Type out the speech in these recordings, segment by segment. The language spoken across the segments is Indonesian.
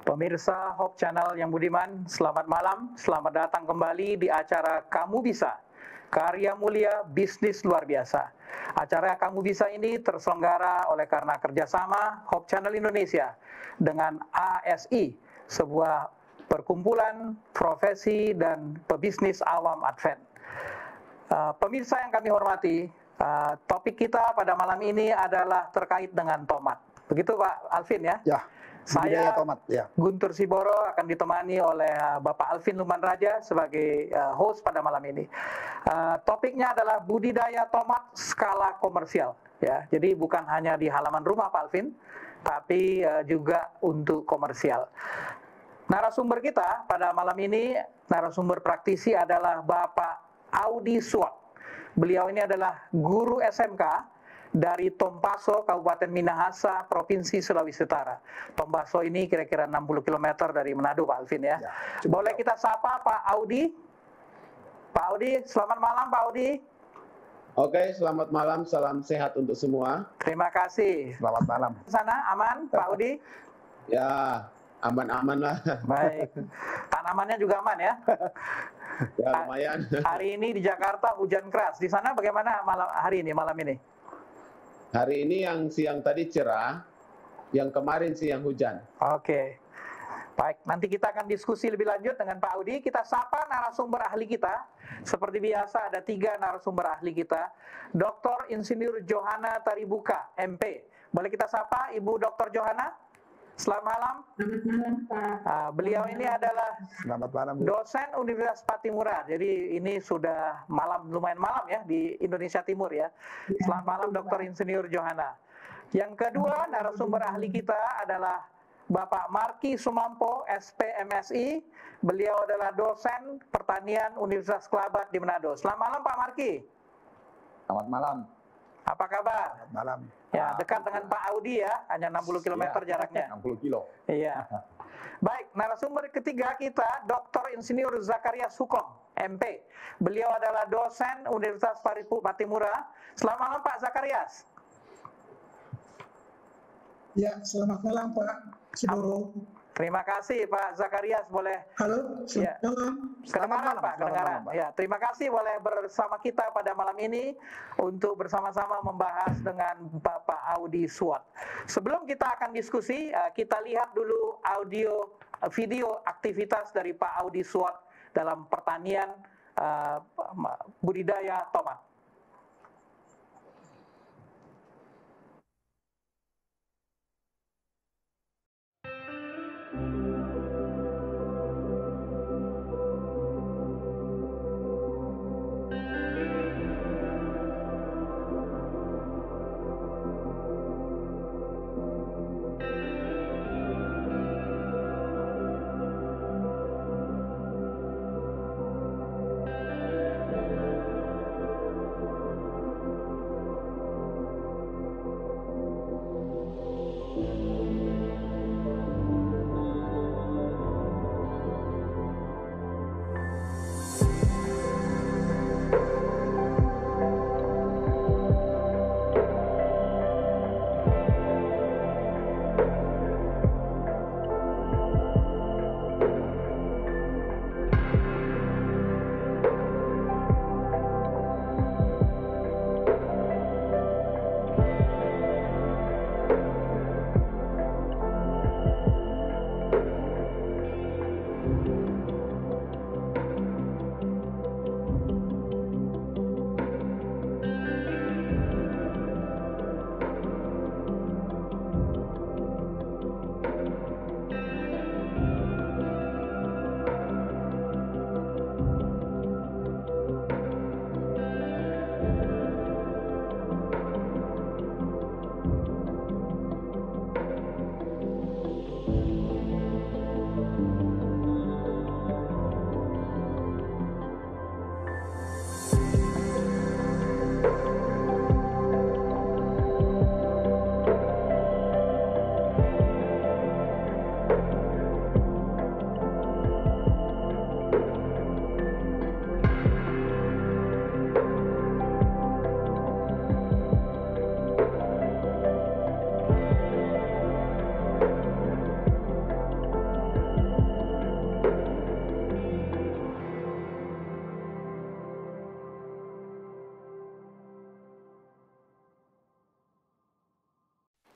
Pemirsa Hope Channel yang budiman, selamat malam, selamat datang kembali di acara Kamu Bisa, karya mulia bisnis luar biasa. Acara Kamu Bisa ini terselenggara oleh karena kerjasama Hope Channel Indonesia dengan ASI, sebuah perkumpulan profesi dan pebisnis awam Advent. Pemirsa yang kami hormati, topik kita pada malam ini adalah terkait dengan tomat. Begitu Pak Alvin ya? Ya. Saya tomat, ya. Guntur Siboro akan ditemani oleh Bapak Alvin Lumanraja sebagai host pada malam ini. Topiknya adalah budidaya tomat skala komersial. Ya, jadi bukan hanya di halaman rumah Pak Alvin, tapi juga untuk komersial. Narasumber kita pada malam ini, narasumber praktisi adalah Bapak Audi Suat. Beliau ini adalah guru SMK dari Tompaso, Kabupaten Minahasa, Provinsi Sulawesi Utara. Tompaso ini kira-kira 60 km dari Manado, Pak Alvin ya. Boleh kita sapa Pak Audi? Pak Audi, selamat malam Pak Audi. Oke, selamat malam, salam sehat untuk semua. Terima kasih. Selamat malam. Sana aman Pak Audi? Ya, aman-aman lah. Baik. Tanamannya juga aman ya? Ya, lumayan. Hari ini di Jakarta hujan keras. Di sana bagaimana malam ini? Hari ini yang siang tadi cerah, yang kemarin siang hujan. Oke. Baik, nanti kita akan diskusi lebih lanjut dengan Pak Audi. Kita sapa narasumber ahli kita. Seperti biasa ada 3 narasumber ahli kita. Dr. Insinyur Johana Taribuka, MP. Boleh kita sapa Ibu Dr. Johana? Selamat malam. Selamat malam, Pak. Beliau ini adalah Selamat malam, Bu. dosen Universitas Patimura. Jadi ini sudah lumayan malam ya di Indonesia Timur ya. Selamat malam Dr. Insinyur Johana. Yang kedua narasumber ahli kita adalah Bapak Marki Sumampo, SPMSI. Beliau adalah dosen pertanian Universitas Kelabat di Manado. Selamat malam Pak Marki. Selamat malam. Apa kabar? Selamat malam. Ya, dekat dengan Pak Audi ya, hanya 60 km jaraknya. 60 kilo. Iya. Baik, narasumber ketiga kita Dr. Insinyur Zakaria Sukom, MP. Beliau adalah dosen Universitas Patimura. Selamat malam Pak Zakarias. Ya, selamat malam Pak Siboro. Terima kasih Pak Zakarias, boleh. Halo, Ya. selamat malam. Kedengaran Pak, kedengaran. Pak. Ya, terima kasih boleh bersama kita pada malam ini untuk bersama-sama membahas dengan Bapak Audi Suat. Sebelum kita akan diskusi, kita lihat dulu video aktivitas dari Pak Audi Suat dalam pertanian budidaya tomat.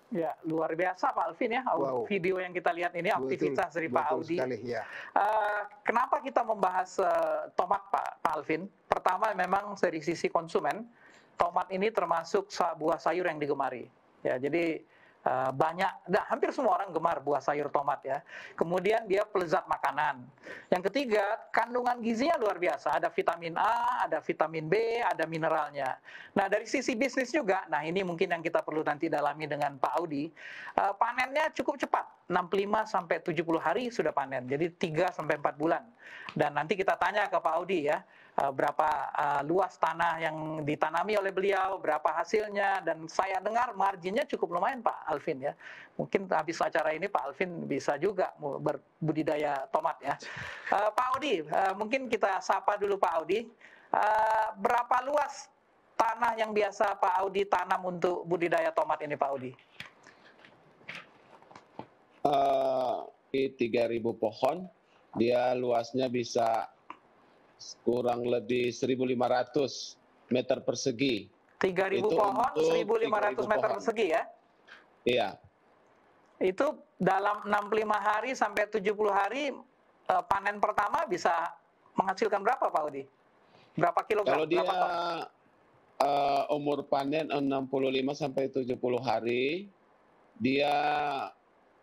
Ya, luar biasa Pak Alvin ya. Wow. Video yang kita lihat ini aktivitas dari Pak Audi. Sekali, ya. Kenapa kita membahas tomat Pak Alvin? Pertama memang dari sisi konsumen, tomat ini termasuk buah sayur yang digemari. Ya, jadi hampir semua orang gemar buah sayur tomat ya. Kemudian dia pelezat makanan. Yang ketiga, kandungan gizinya luar biasa. Ada vitamin A, ada vitamin B, ada mineralnya. Nah, dari sisi bisnis juga, nah ini mungkin yang kita perlu nanti dalami dengan Pak Audi. Panennya cukup cepat, 65 sampai 70 hari sudah panen. Jadi 3 sampai 4 bulan. Dan nanti kita tanya ke Pak Audi ya, berapa luas tanah yang ditanami oleh beliau, berapa hasilnya, dan saya dengar marginnya cukup lumayan Pak Alvin ya. Mungkin habis acara ini Pak Alvin bisa juga berbudidaya tomat ya. Pak Audi, mungkin kita sapa dulu Pak Audi. Berapa luas tanah yang biasa Pak Audi tanam untuk budidaya tomat ini Pak Audi? 3.000 pohon, dia luasnya bisa kurang lebih 1.500 meter persegi. 3.000 pohon, 1.500 meter persegi ya? Iya. Itu dalam 65 hari sampai 70 hari panen pertama bisa menghasilkan berapa Pak Audi? Berapa kilogram? Kalau dia umur panen 65 sampai 70 hari, dia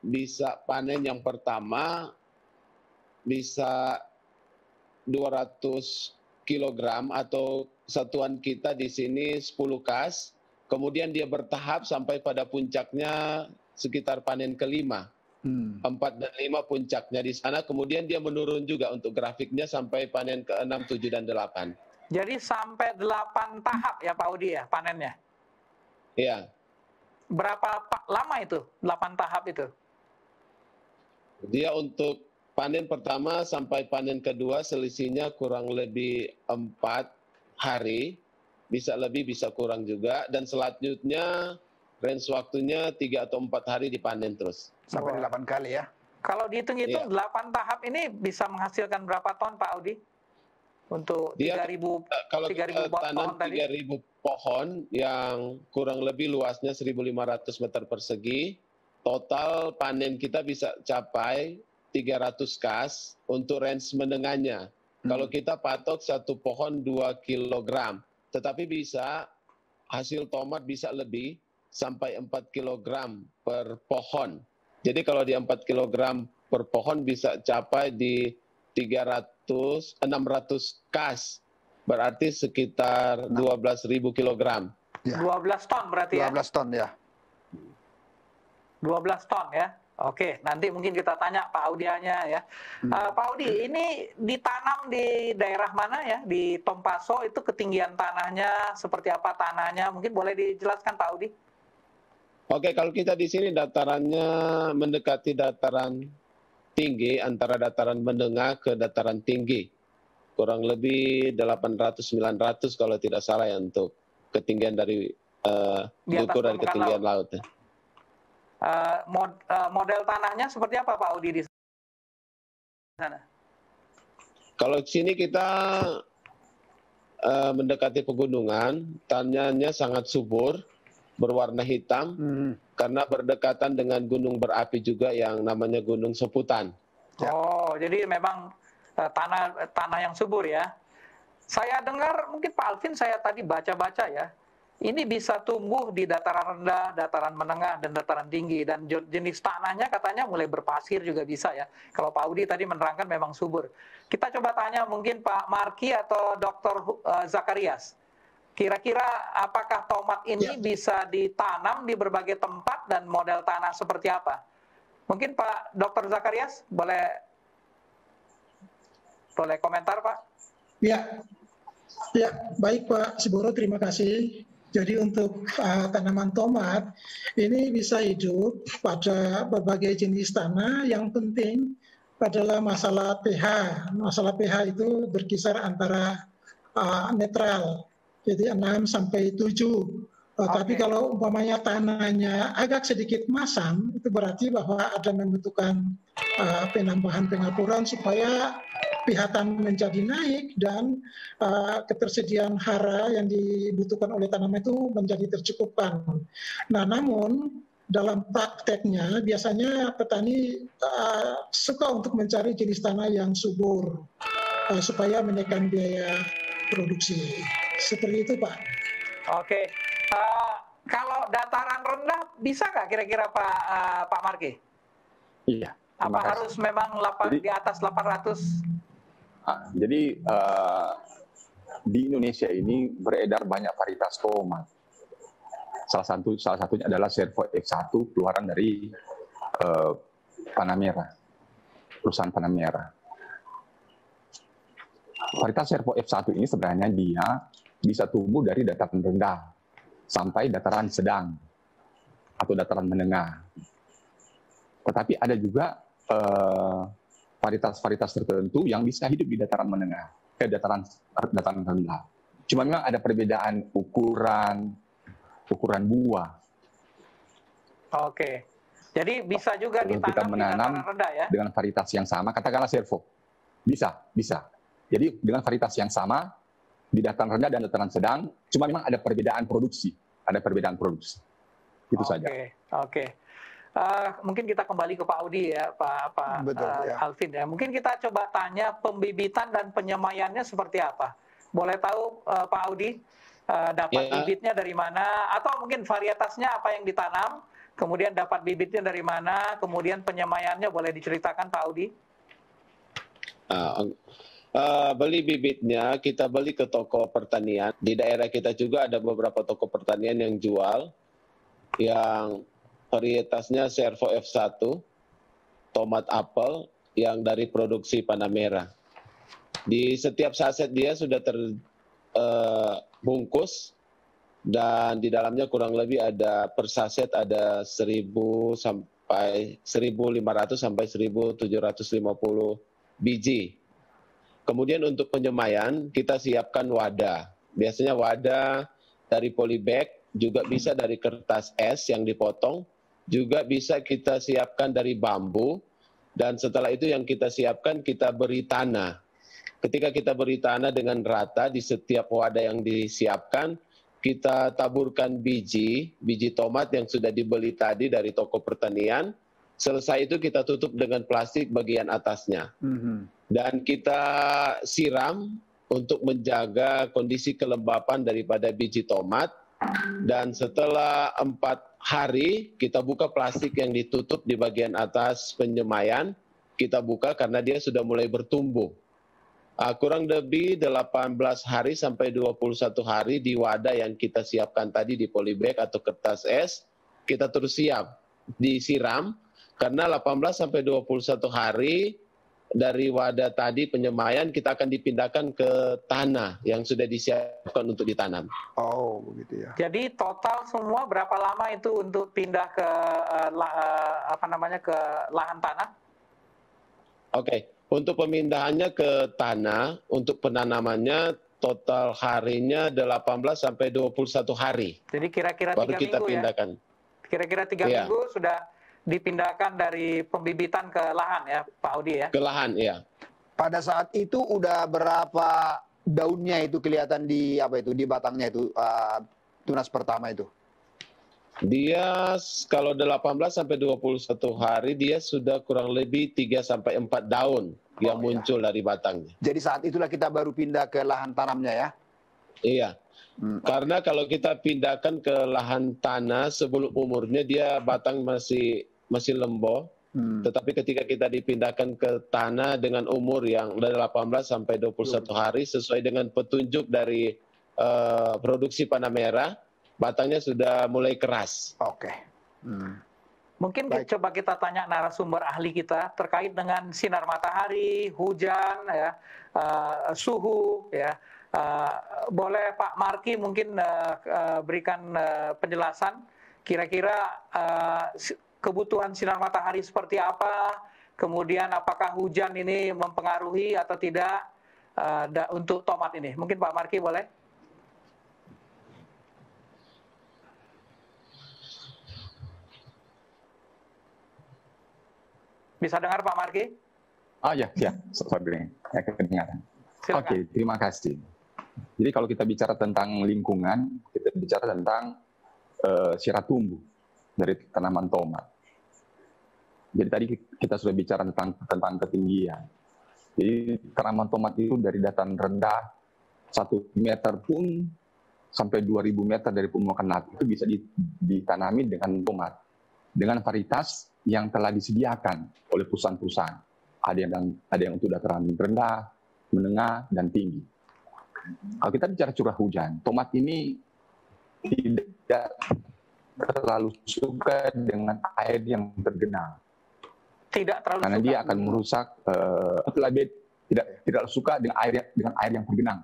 bisa panen yang pertama bisa 200 kg atau satuan kita di sini 10 kas. Kemudian dia bertahap sampai pada puncaknya sekitar panen kelima. 4 dan 5 puncaknya di sana. Kemudian dia menurun juga untuk grafiknya sampai panen ke 6, 7, dan 8. Jadi sampai 8 tahap ya Pak Audi ya panennya? Iya. Berapa lama itu 8 tahap itu? Dia untuk panen pertama sampai panen kedua selisihnya kurang lebih 4 hari, bisa lebih bisa kurang juga, dan selanjutnya range waktunya 3 atau 4 hari dipanen terus. Sampai 8 kali ya. Kalau dihitung-hitung 8 tahap ini bisa menghasilkan berapa ton Pak Audi? Untuk 3.000 kalau 3.000 tanam pohon tadi? 3.000 pohon yang kurang lebih luasnya 1.500 meter persegi, total panen kita bisa capai 300 kas untuk range menengahnya. Kalau kita patok satu pohon 2 kg, tetapi bisa hasil tomat bisa lebih sampai 4 kg per pohon. Jadi kalau di 4 kg per pohon bisa capai di 600 kas. Berarti sekitar 12.000 kg. Ya. 12 ton berarti ya? 12 ton ya. 12 ton ya. Oke, nanti mungkin kita tanya Pak Audianya ya. Pak Audi, ini ditanam di daerah mana ya? Di Tompaso itu ketinggian tanahnya seperti apa tanahnya? Mungkin boleh dijelaskan Pak Audi? Oke, kalau kita di sini datarannya mendekati dataran tinggi, antara dataran menengah ke dataran tinggi. Kurang lebih 800-900 kalau tidak salah ya untuk ketinggian dari ukur dari ketinggian laut. Model tanahnya seperti apa Pak Audi di sana? Kalau di sini kita mendekati pegunungan, tanahnya sangat subur, berwarna hitam, karena berdekatan dengan gunung berapi juga yang namanya Gunung Soputan. Ya. Oh, jadi memang tanah yang subur ya. Saya dengar, mungkin Pak Alvin saya tadi baca-baca ya, ini bisa tumbuh di dataran rendah, dataran menengah, dan dataran tinggi. Dan jenis tanahnya katanya mulai berpasir juga bisa ya. Kalau Pak Audi tadi menerangkan memang subur. Kita coba tanya mungkin Pak Marki atau Dr. Zakarias. Kira-kira apakah tomat ini bisa ditanam di berbagai tempat dan model tanah seperti apa? Mungkin Pak Dr. Zakarias boleh komentar Pak? Ya, baik Pak Siboro, terima kasih. Jadi untuk tanaman tomat ini bisa hidup pada berbagai jenis tanah. Yang penting adalah masalah pH. Masalah pH itu berkisar antara netral, jadi 6 sampai 7. Tapi kalau umpamanya tanahnya agak sedikit masam, itu berarti bahwa ada membutuhkan penambahan pengapuran supaya pH tanah menjadi naik dan ketersediaan hara yang dibutuhkan oleh tanaman itu menjadi tercukupkan. Nah, namun dalam prakteknya biasanya petani suka untuk mencari jenis tanah yang subur supaya menekan biaya produksi. Seperti itu, Pak. Oke. Kalau dataran rendah bisa nggak kira-kira Pak Marki? Iya. Apa harus memang di atas 800? Jadi di Indonesia ini beredar banyak varietas tomat. Salah satunya adalah Servo X1 keluaran dari Panamera, perusahaan Panamera. Varietas Servo F1 ini sebenarnya dia bisa tumbuh dari dataran rendah sampai dataran sedang atau dataran menengah. Tetapi ada juga varietas-varietas tertentu yang bisa hidup di dataran menengah, dataran rendah. Cuma memang ada perbedaan ukuran buah. Oke. Jadi bisa juga Kalau ditanam kita menanam di dataran rendah ya? dengan varietas yang sama, katakanlah Servo. Bisa. Jadi dengan varietas yang sama di dataran rendah dan dataran sedang, cuma memang ada perbedaan produksi. Itu saja. Oke. Mungkin kita kembali ke Pak Audi ya, Pak ya. Alvin ya. Mungkin kita coba tanya pembibitan dan penyemaiannya seperti apa. Boleh tahu Pak Audi dapat bibitnya dari mana, atau mungkin varietasnya apa yang ditanam, kemudian dapat bibitnya dari mana, kemudian penyemaiannya boleh diceritakan Pak Audi? Beli bibitnya kita beli ke toko pertanian. Di daerah kita juga ada beberapa toko pertanian yang jual, yang varietasnya Servo F1, tomat apel yang dari produksi Panamera. Di setiap saset dia sudah terbungkus dan di dalamnya kurang lebih ada per saset ada 1.500 sampai 1.750 biji. Kemudian untuk penyemaian kita siapkan wadah. Biasanya wadah dari polybag, juga bisa dari kertas es yang dipotong, juga bisa kita siapkan dari bambu, dan setelah itu yang kita siapkan kita beri tanah. Ketika kita beri tanah dengan rata di setiap wadah yang disiapkan, kita taburkan biji tomat yang sudah dibeli tadi dari toko pertanian. Selesai itu kita tutup dengan plastik bagian atasnya. Dan kita siram untuk menjaga kondisi kelembapan daripada biji tomat. Dan setelah 4 hari, kita buka plastik yang ditutup di bagian atas penyemaian. Kita buka karena dia sudah mulai bertumbuh. Kurang lebih 18 hari sampai 21 hari di wadah yang kita siapkan tadi di polybag atau kertas es, kita terus siap disiram. Karena 18 sampai 21 hari dari wadah tadi penyemaian kita akan dipindahkan ke tanah yang sudah disiapkan untuk ditanam. Oh, begitu ya. Jadi total semua berapa lama itu untuk pindah ke ke lahan tanah? Oke, untuk pemindahannya ke tanah, untuk penanamannya total harinya 18 sampai 21 hari. Jadi kira-kira 3 baru kita minggu pindahkan. Ya? Kira-kira 3 minggu sudah dipindahkan dari pembibitan ke lahan ya, Pak Audi ya? Ke lahan, ya. Pada saat itu udah berapa daunnya itu kelihatan di di batangnya itu tunas pertama itu? Dia kalau 18 sampai 21 hari dia sudah kurang lebih 3 sampai 4 daun yang muncul dari batangnya. Jadi saat itulah kita baru pindah ke lahan tanamnya ya? Iya. Karena kalau kita pindahkan ke lahan tanah sebelum umurnya dia batang masih lembo. Tetapi ketika kita dipindahkan ke tanah dengan umur yang dari 18 sampai 21 hari sesuai dengan petunjuk dari produksi Panamera, batangnya sudah mulai keras. Oke. Mungkin coba kita tanya narasumber ahli kita terkait dengan sinar matahari, hujan, ya, suhu, ya. Boleh Pak Marki mungkin berikan penjelasan kira-kira kebutuhan sinar matahari seperti apa, kemudian apakah hujan ini mempengaruhi atau tidak untuk tomat ini. Mungkin Pak Marki boleh? Bisa dengar Pak Marki? Oh ya, sorry, kedengaran. Oke, terima kasih. Jadi kalau kita bicara tentang lingkungan, kita bicara tentang syarat tumbuh. dari tanaman tomat. Jadi tadi kita sudah bicara tentang ketinggian. Jadi tanaman tomat itu dari dataran rendah 1 meter pun sampai 2.000 meter dari permukaan laut itu bisa ditanami dengan tomat, dengan varietas yang telah disediakan oleh perusahaan-perusahaan. Ada yang untuk dataran rendah, menengah, dan tinggi. Kalau kita bicara curah hujan, tomat ini tidak terlalu suka dengan air yang tergenang. Tidak terlalu karena suka. Dia akan merusak, tidak suka dengan air yang tergenang.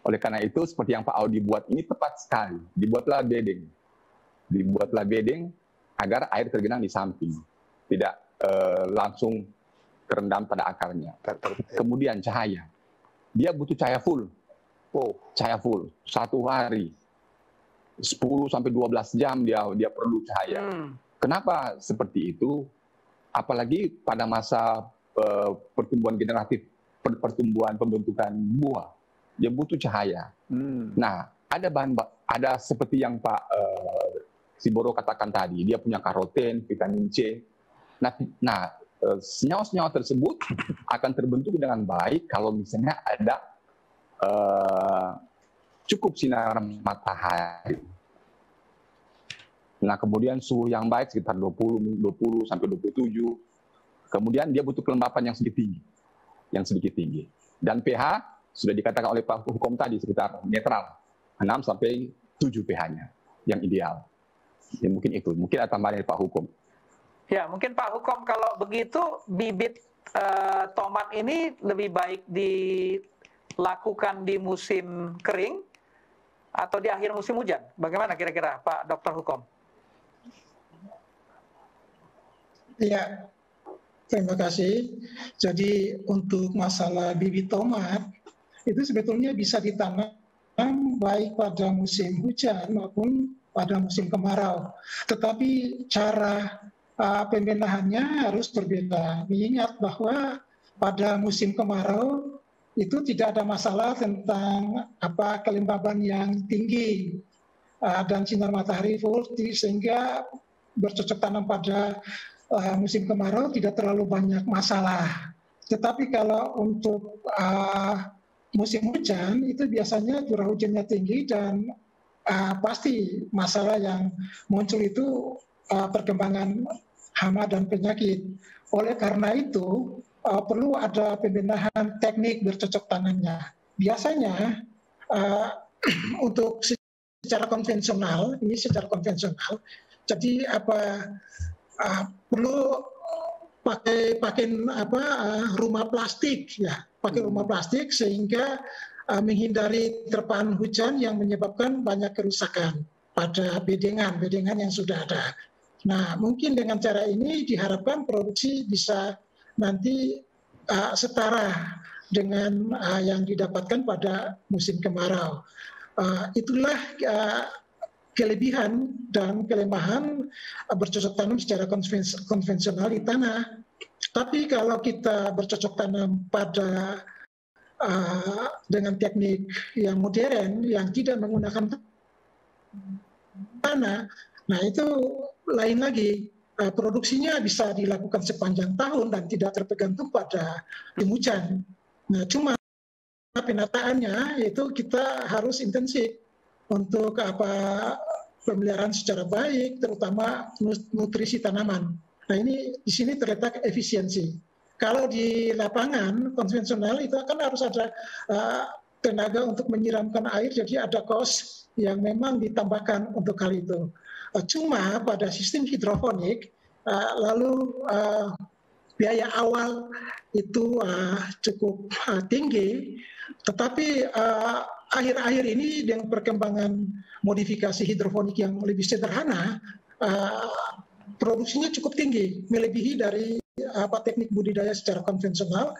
Oleh karena itu, seperti yang Pak Audi buat ini tepat sekali. Dibuatlah bedeng agar air tergenang di samping, tidak langsung terendam pada akarnya. Kemudian cahaya, dia butuh cahaya full. Cahaya full, 1 hari, 10 sampai 12 jam dia perlu cahaya. Kenapa seperti itu? Apalagi pada masa pertumbuhan generatif, pertumbuhan pembentukan buah, dia butuh cahaya. Nah, ada seperti yang Pak Siboro katakan tadi, dia punya karoten, vitamin C. Nah, senyawa-senyawa tersebut akan terbentuk dengan baik kalau misalnya ada cukup sinar matahari. Nah, kemudian suhu yang baik sekitar 20 sampai 27. Kemudian dia butuh kelembapan yang sedikit tinggi. Dan pH sudah dikatakan oleh Pak Hukom tadi sekitar netral, 6 sampai 7 pH-nya yang ideal. Ya, mungkin ada tambahan dari Pak Hukom. Ya, mungkin Pak Hukom, kalau begitu bibit tomat ini lebih baik dilakukan di musim kering atau di akhir musim hujan? Bagaimana kira-kira Pak Dr. Hukom? Ya, terima kasih. Jadi untuk masalah bibit tomat, itu sebetulnya bisa ditanam baik pada musim hujan maupun pada musim kemarau. Tetapi cara pembenahannya harus berbeda. Mengingat bahwa pada musim kemarau itu tidak ada masalah tentang kelembaban yang tinggi dan sinar matahari full, sehingga bercocok tanam pada musim kemarau tidak terlalu banyak masalah. Tetapi kalau untuk musim hujan itu biasanya curah hujannya tinggi dan pasti masalah yang muncul itu perkembangan hama dan penyakit. Oleh karena itu perlu ada pembenahan teknik bercocok tanamnya. Biasanya untuk secara konvensional, jadi perlu pakai rumah plastik ya, rumah plastik sehingga menghindari terpaan hujan yang menyebabkan banyak kerusakan pada bedengan yang sudah ada. Nah, mungkin dengan cara ini diharapkan produksi bisa nanti setara dengan yang didapatkan pada musim kemarau. Itulah kelebihan dan kelemahan bercocok tanam secara konvensional di tanah. Tapi kalau kita bercocok tanam pada dengan teknik yang modern yang tidak menggunakan tanah, nah itu lain lagi. Produksinya bisa dilakukan sepanjang tahun dan tidak tergantung pada hujan. Nah, cuma penataannya itu kita harus intensif untuk pemeliharaan secara baik, terutama nutrisi tanaman. Nah, ini di sini terletak efisiensi. Kalau di lapangan konvensional itu kan harus ada tenaga untuk menyiramkan air, jadi ada cost yang memang ditambahkan untuk hal itu. Cuma pada sistem hidroponik, lalu biaya awal itu cukup tinggi, tetapi akhir-akhir ini dengan perkembangan modifikasi hidroponik yang lebih sederhana, produksinya cukup tinggi, melebihi dari teknik budidaya secara konvensional,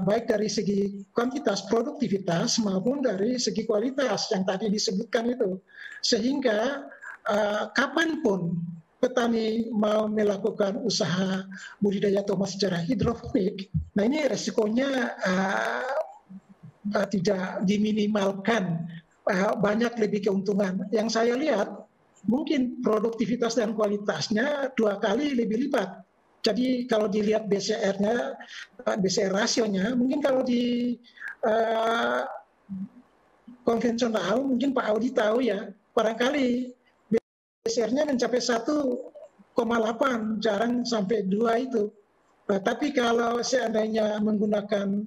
baik dari segi kuantitas, produktivitas, maupun dari segi kualitas yang tadi disebutkan itu. Sehingga kapanpun petani mau melakukan usaha budidaya tomat secara hidroponik, nah ini resikonya tidak diminimalkan, banyak lebih keuntungan. Yang saya lihat mungkin produktivitas dan kualitasnya 2 kali lebih lipat. Jadi kalau dilihat BCR-nya, BCR rasionya, mungkin kalau di konvensional, mungkin Pak Audi tahu ya, barangkali BCR-nya mencapai 1,8, jarang sampai 2 itu. Tapi kalau seandainya menggunakan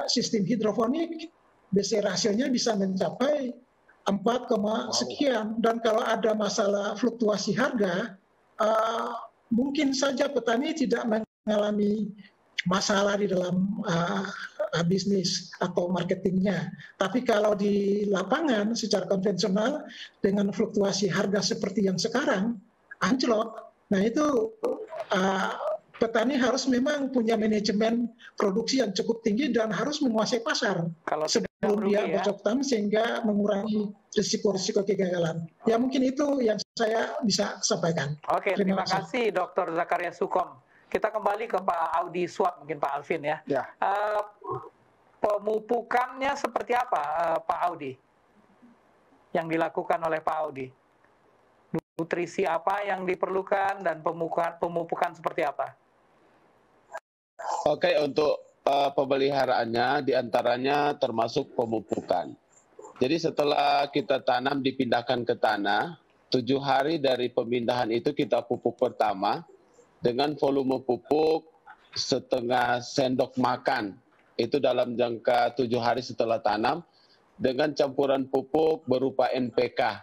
sistem hidroponik, BCR rasionya bisa mencapai 4, sekian. Dan kalau ada masalah fluktuasi harga, mungkin saja petani tidak mengalami masalah di dalam bisnis atau marketingnya. Tapi kalau di lapangan secara konvensional dengan fluktuasi harga seperti yang sekarang, anjlok. Nah itu petani harus memang punya manajemen produksi yang cukup tinggi dan harus menguasai pasar Kalau sebelum dia bercocok tanam sehingga mengurangi risiko-risiko kegagalan. Ya mungkin itu yang saya bisa sampaikan. Oke, terima kasih Dr. Zakaria Sukom. Kita kembali ke Pak Audi Swap, mungkin Pak Alvin ya. Pemupukannya seperti apa Pak Audi? Yang dilakukan oleh Pak Audi? Nutrisi apa yang diperlukan dan pemupukan seperti apa? Oke, untuk pemeliharaannya diantaranya termasuk pemupukan. Jadi setelah kita tanam dipindahkan ke tanah, 7 hari dari pemindahan itu kita pupuk pertama dengan volume pupuk setengah sendok makan. Itu dalam jangka 7 hari setelah tanam dengan campuran pupuk berupa NPK.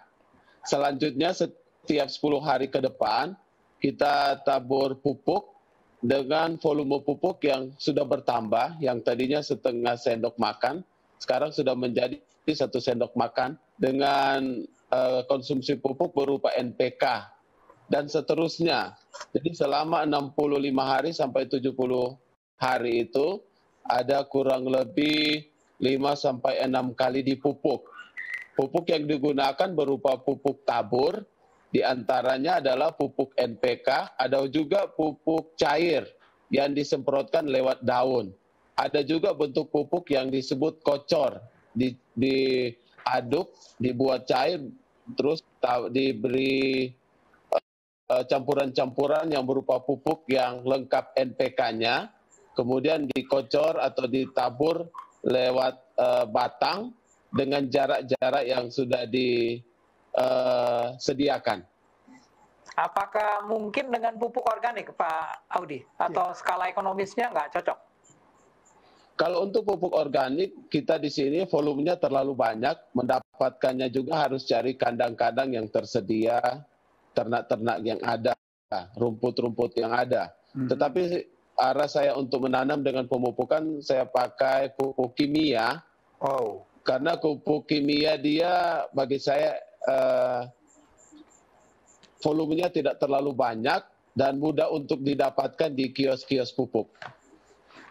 Selanjutnya setiap 10 hari ke depan kita tabur pupuk dengan volume pupuk yang sudah bertambah, yang tadinya setengah sendok makan, sekarang sudah menjadi 1 sendok makan dengan konsumsi pupuk berupa NPK dan seterusnya. Jadi selama 65 hari sampai 70 hari itu ada kurang lebih 5-6 kali dipupuk. Pupuk yang digunakan berupa pupuk tabur, di antaranya adalah pupuk NPK, ada juga pupuk cair yang disemprotkan lewat daun. Ada juga bentuk pupuk yang disebut kocor, diaduk, dibuat cair, terus diberi campuran-campuran yang berupa pupuk yang lengkap NPK-nya, kemudian dikocor atau ditabur lewat batang dengan jarak-jarak yang sudah disediakan. Apakah mungkin dengan pupuk organik, Pak Audi? Atau skala ekonomisnya nggak cocok? Kalau untuk pupuk organik, kita di sini volumenya terlalu banyak, mendapatkannya juga harus cari kandang-kandang yang tersedia, ternak-ternak yang ada, rumput-rumput yang ada. Tetapi arah saya untuk menanam dengan pemupukan, saya pakai pupuk kimia. Karena pupuk kimia dia bagi saya volumenya tidak terlalu banyak dan mudah untuk didapatkan di kios-kios pupuk.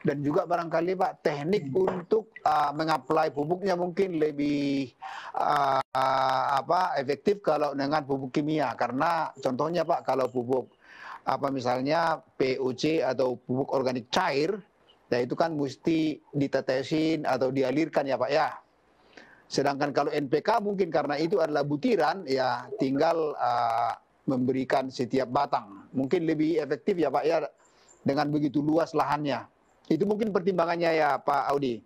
Dan juga barangkali Pak, teknik untuk mengapply pupuknya mungkin lebih efektif kalau dengan pupuk kimia. Karena contohnya Pak, kalau pupuk misalnya POC atau pupuk organik cair, ya itu kan mesti ditetesin atau dialirkan ya Pak ya. Sedangkan kalau NPK mungkin karena itu adalah butiran, ya tinggal memberikan setiap batang. Mungkin lebih efektif ya Pak ya dengan begitu luas lahannya. Itu mungkin pertimbangannya ya Pak Audi.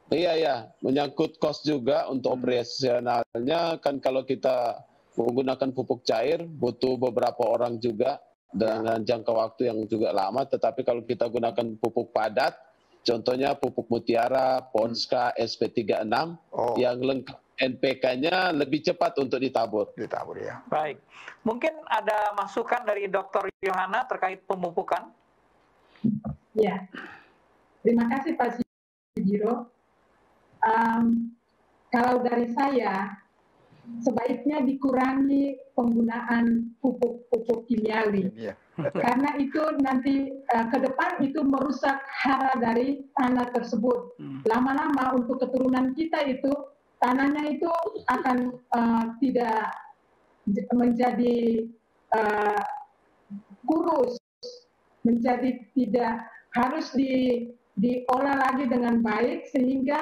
Iya ya, menyangkut cost juga untuk operasionalnya, kan kalau kita menggunakan pupuk cair butuh beberapa orang juga dengan jangka waktu yang juga lama, tetapi kalau kita gunakan pupuk padat, contohnya pupuk Mutiara, Ponska, SP36 yang lengkap NPK-nya lebih cepat untuk ditabur. Ditabur ya. Baik. Mungkin ada masukan dari Dr. Yohana terkait pemupukan? Ya, terima kasih Pak Sugiro. Kalau dari saya, sebaiknya dikurangi penggunaan pupuk-pupuk kimiawi. Karena itu nanti ke depan itu merusak hara dari tanah tersebut. Lama-lama untuk keturunan kita itu, tanahnya itu akan tidak menjadi kurus, menjadi tidak harus diolah lagi dengan baik sehingga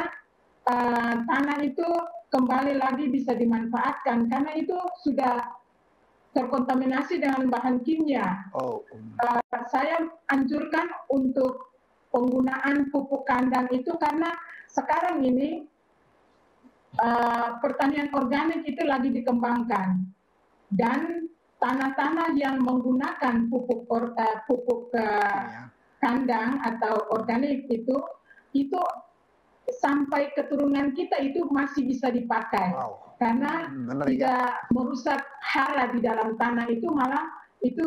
tanah itu kembali lagi bisa dimanfaatkan karena itu sudah terkontaminasi dengan bahan kimia. Saya anjurkan untuk penggunaan pupuk kandang itu karena sekarang ini pertanian organik itu lagi dikembangkan dan tanah-tanah yang menggunakan pupuk kandang atau organik itu sampai keturunan kita itu masih bisa dipakai karena tidak merusak hara di dalam tanah, itu malah itu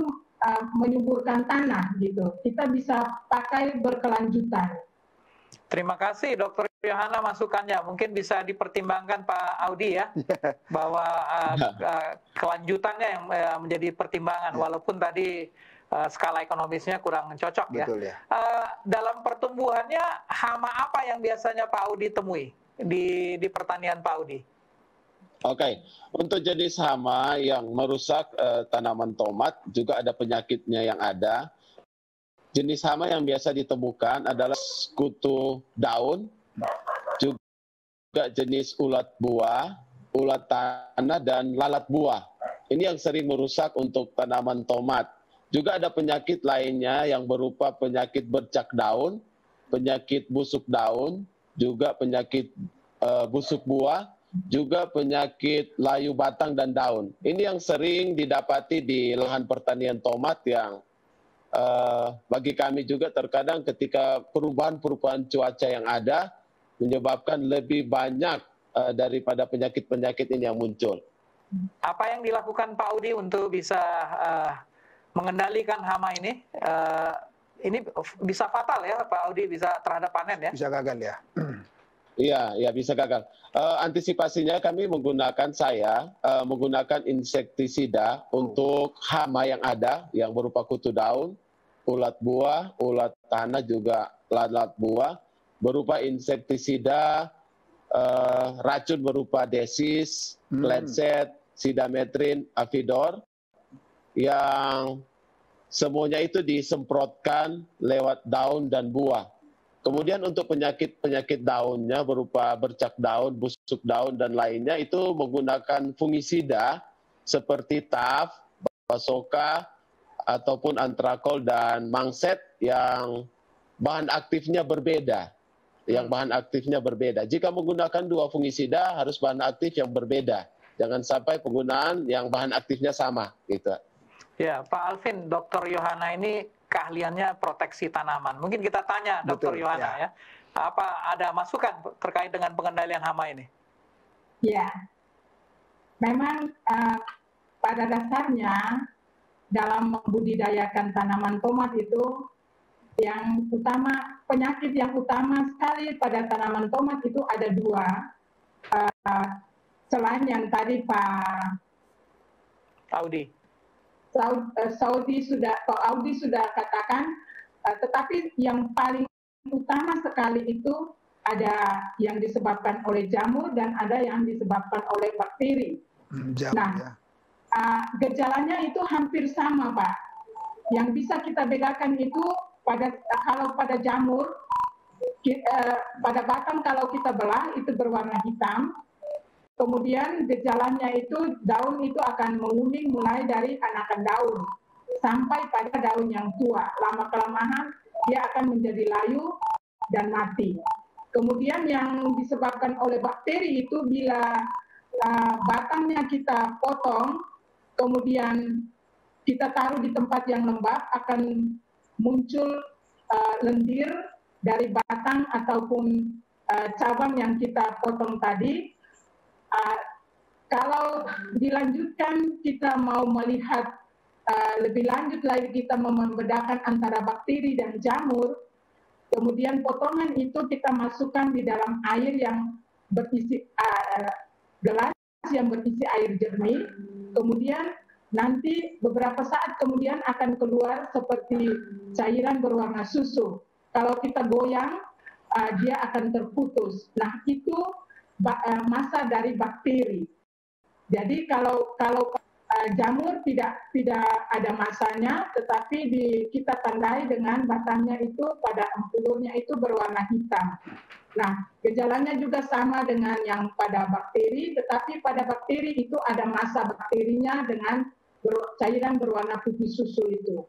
menyuburkan tanah gitu. Kita bisa pakai berkelanjutan. Terima kasih Dr. Yohana masukannya. Mungkin bisa dipertimbangkan Pak Audi ya, bahwa kelanjutannya yang menjadi pertimbangan, walaupun tadi skala ekonomisnya kurang cocok. Betul, ya. Dalam pertumbuhannya, hama apa yang biasanya Pak Audi temui di pertanian Pak Audi? Oke, untuk jenis hama yang merusak tanaman tomat, juga ada penyakitnya yang ada. Jenis hama yang biasa ditemukan adalah kutu daun, juga jenis ulat buah, ulat tanah, dan lalat buah. Ini yang sering merusak untuk tanaman tomat. Juga ada penyakit lainnya yang berupa penyakit bercak daun, penyakit busuk daun, juga penyakit busuk buah, juga penyakit layu batang dan daun. Ini yang sering didapati di lahan pertanian tomat yang bagi kami juga terkadang ketika perubahan-perubahan cuaca yang ada menyebabkan lebih banyak daripada penyakit-penyakit ini yang muncul. Apa yang dilakukan Pak Audi untuk bisa mengendalikan hama ini? Ini bisa fatal ya Pak Audi, bisa terhadap panen ya? Bisa gagal ya? Iya, bisa gagal. Antisipasinya kami menggunakan insektisida untuk hama yang ada, yang berupa kutu daun, ulat buah, ulat tanah, juga lalat buah, berupa insektisida, racun berupa desis, lancet, sidametrin, avidor, yang semuanya itu disemprotkan lewat daun dan buah. Kemudian untuk penyakit daunnya berupa bercak daun, busuk daun, dan lainnya itu menggunakan fungisida seperti TAF, basoka, ataupun antrakol dan mangset yang bahan aktifnya berbeda. Jika menggunakan dua fungisida harus bahan aktif yang berbeda. Jangan sampai penggunaan yang bahan aktifnya sama, gitu. Ya, Pak Alvin, Dr. Yohana ini keahliannya proteksi tanaman. Mungkin kita tanya Dr. Yohana ya. Apa ada masukan terkait dengan pengendalian hama ini? Ya, memang pada dasarnya dalam membudidayakan tanaman tomat itu yang utama, penyakit yang utama sekali pada tanaman tomat itu ada dua. Selain yang tadi Pak Audi sudah katakan, tetapi yang paling utama sekali itu ada yang disebabkan oleh jamur dan ada yang disebabkan oleh bakteri. Gejalanya itu hampir sama, Pak. Yang bisa kita bedakan itu kalau pada jamur, pada batang kalau kita belah itu berwarna hitam. Kemudian gejalanya itu daun itu akan menguning mulai dari anakan daun sampai pada daun yang tua. Lama-kelamaan dia akan menjadi layu dan mati. Kemudian yang disebabkan oleh bakteri itu bila batangnya kita potong, kemudian kita taruh di tempat yang lembab, akan muncul lendir dari batang ataupun cabang yang kita potong tadi. Kalau dilanjutkan kita mau melihat lebih lanjut lagi, kita membedakan antara bakteri dan jamur, kemudian potongan itu kita masukkan di dalam air yang berisi gelas yang berisi air jernih, kemudian nanti beberapa saat kemudian akan keluar seperti cairan berwarna susu. Kalau kita goyang, dia akan terputus. Nah, itu masa dari bakteri. Jadi kalau jamur tidak ada masanya, tetapi kita tandai dengan batangnya itu pada empulurnya itu berwarna hitam. Nah, gejalanya juga sama dengan yang pada bakteri, tetapi pada bakteri itu ada massa bakterinya dengan cairan berwarna putih susu itu.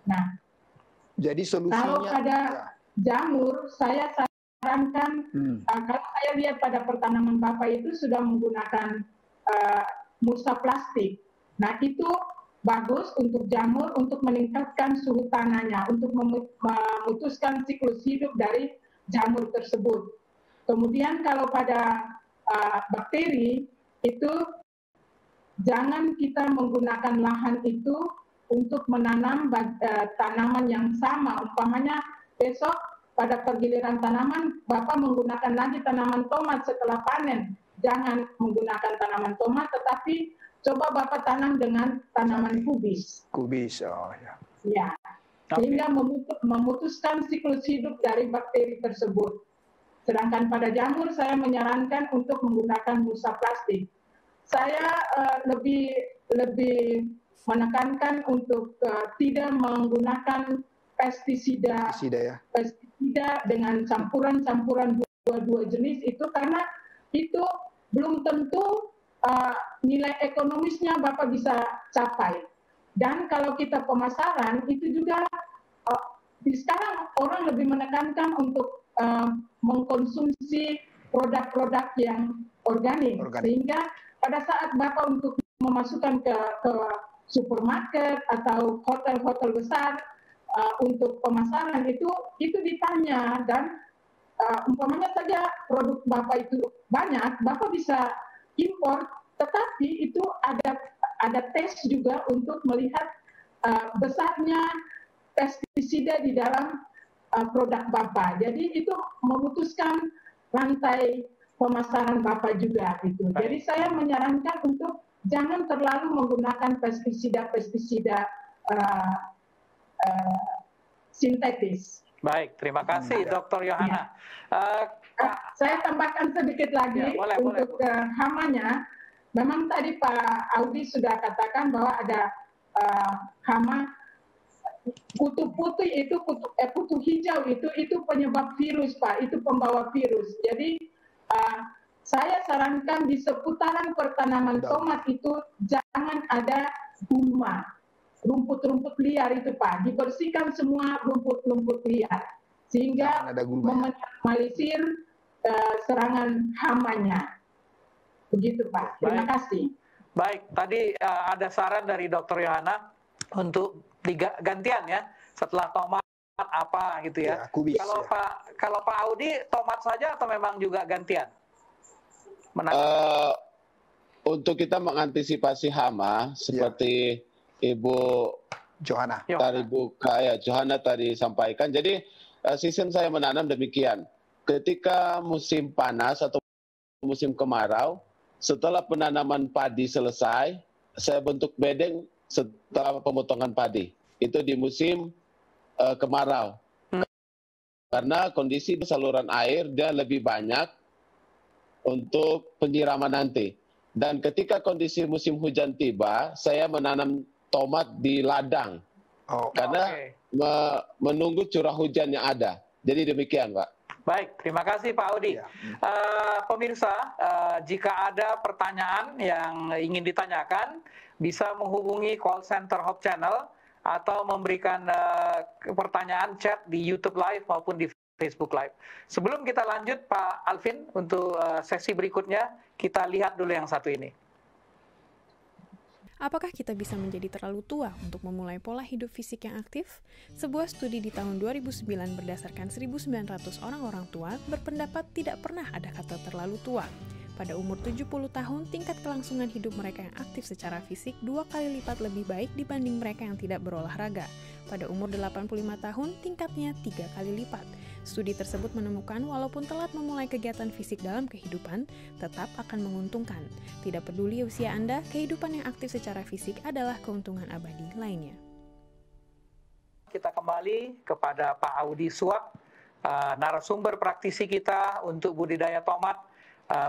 Nah, jadi solusinya kalau pada jamur, saya sarankan kalau saya lihat pada pertanaman Bapak itu sudah menggunakan mulsa plastik. Nah, itu bagus untuk jamur untuk meningkatkan suhu tanahnya, untuk memutuskan siklus hidup dari jamur tersebut. Kemudian kalau pada bakteri itu jangan kita menggunakan lahan itu untuk menanam tanaman yang sama. Umpamanya besok pada pergiliran tanaman Bapak menggunakan lagi tanaman tomat setelah panen. Jangan menggunakan tanaman tomat, tetapi coba Bapak tanam dengan tanaman kubis. Kubis, oh ya. Ya. Sehingga memutuskan siklus hidup dari bakteri tersebut. Sedangkan pada jamur saya menyarankan untuk menggunakan mulsa plastik. Saya lebih menekankan untuk tidak menggunakan pestisida dengan campuran dua jenis itu, karena itu belum tentu nilai ekonomisnya Bapak bisa capai. Dan kalau kita pemasaran itu juga sekarang orang lebih menekankan untuk mengkonsumsi produk-produk yang organik. Sehingga pada saat Bapak untuk memasukkan ke supermarket atau hotel-hotel besar untuk pemasaran itu ditanya, dan umpamanya saja produk Bapak itu banyak, Bapak bisa impor, tetapi itu ada tes juga untuk melihat besarnya pestisida di dalam produk Bapak. Jadi itu memutuskan rantai pemasaran Bapak juga gitu. Jadi saya menyarankan untuk jangan terlalu menggunakan pestisida sintetis. Baik, terima kasih Dr. Yohana. Saya tambahkan sedikit lagi untuk hamanya. Memang tadi Pak Audi sudah katakan bahwa ada hama kutu putih itu kutu hijau itu penyebab virus, Pak, itu pembawa virus. Jadi saya sarankan di seputaran pertanaman tomat itu jangan ada gulma, rumput-rumput liar itu, Pak. Dibersihkan semua rumput-rumput liar sehingga meminimalisir serangan hamanya. Begitu, Pak. Terima kasih. Baik, tadi ada saran dari Dr. Yohana untuk gantian ya, setelah tomat apa gitu ya. Kalau Pak Audi tomat saja atau memang juga gantian? Untuk kita mengantisipasi hama seperti Ibu Johanna tadi sampaikan. Jadi sistem saya menanam demikian. Ketika musim panas atau musim kemarau, setelah penanaman padi selesai, saya bentuk bedeng setelah pemotongan padi. Itu di musim kemarau. Karena kondisi saluran air dia lebih banyak untuk penyiraman nanti. Dan ketika kondisi musim hujan tiba, saya menanam tomat di ladang. Karena menunggu curah hujan yang ada. Jadi demikian, Pak. Baik, terima kasih Pak Audi. Pemirsa, jika ada pertanyaan yang ingin ditanyakan, bisa menghubungi call center Hope Channel atau memberikan pertanyaan chat di YouTube Live maupun di Facebook Live. Sebelum kita lanjut, Pak Alvin, untuk sesi berikutnya, kita lihat dulu yang satu ini. Apakah kita bisa menjadi terlalu tua untuk memulai pola hidup fisik yang aktif? Sebuah studi di tahun 2009 berdasarkan 1.900 orang tua berpendapat tidak pernah ada kata terlalu tua. Pada umur 70 tahun, tingkat kelangsungan hidup mereka yang aktif secara fisik 2 kali lipat lebih baik dibanding mereka yang tidak berolahraga. Pada umur 85 tahun, tingkatnya 3 kali lipat. Studi tersebut menemukan walaupun telat memulai kegiatan fisik dalam kehidupan, tetap akan menguntungkan. Tidak peduli usia Anda, kehidupan yang aktif secara fisik adalah keuntungan abadi lainnya. Kita kembali kepada Pak Audi Suak, narasumber praktisi kita untuk budidaya tomat.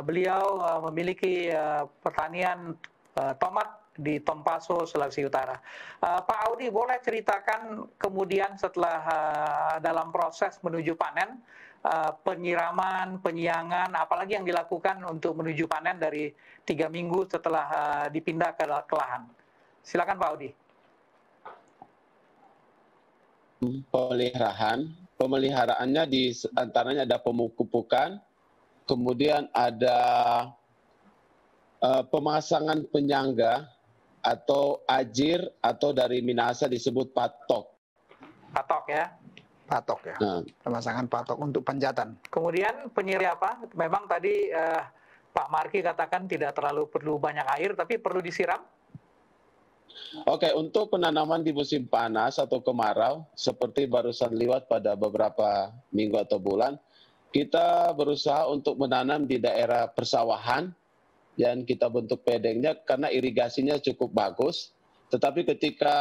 Beliau memiliki pertanian tomat di Tompaso, Sulawesi Utara. Pak Audi, boleh ceritakan kemudian setelah dalam proses menuju panen, penyiraman, penyiangan, apalagi yang dilakukan untuk menuju panen dari 3 minggu setelah dipindah ke lahan. Silakan Pak Audi. Pemeliharaannya di antaranya ada pemupukan, kemudian ada pemasangan penyangga atau ajir, atau dari Minahasa disebut patok. Patok ya? Patok ya, pemasangan patok untuk panjatan. Kemudian penyiraman apa? Memang tadi Pak Marki katakan tidak terlalu perlu banyak air, tapi perlu disiram? Oke, untuk penanaman di musim panas atau kemarau, seperti barusan lewat pada beberapa minggu atau bulan, kita berusaha untuk menanam di daerah persawahan, dan kita bentuk pedengnya karena irigasinya cukup bagus. Tetapi ketika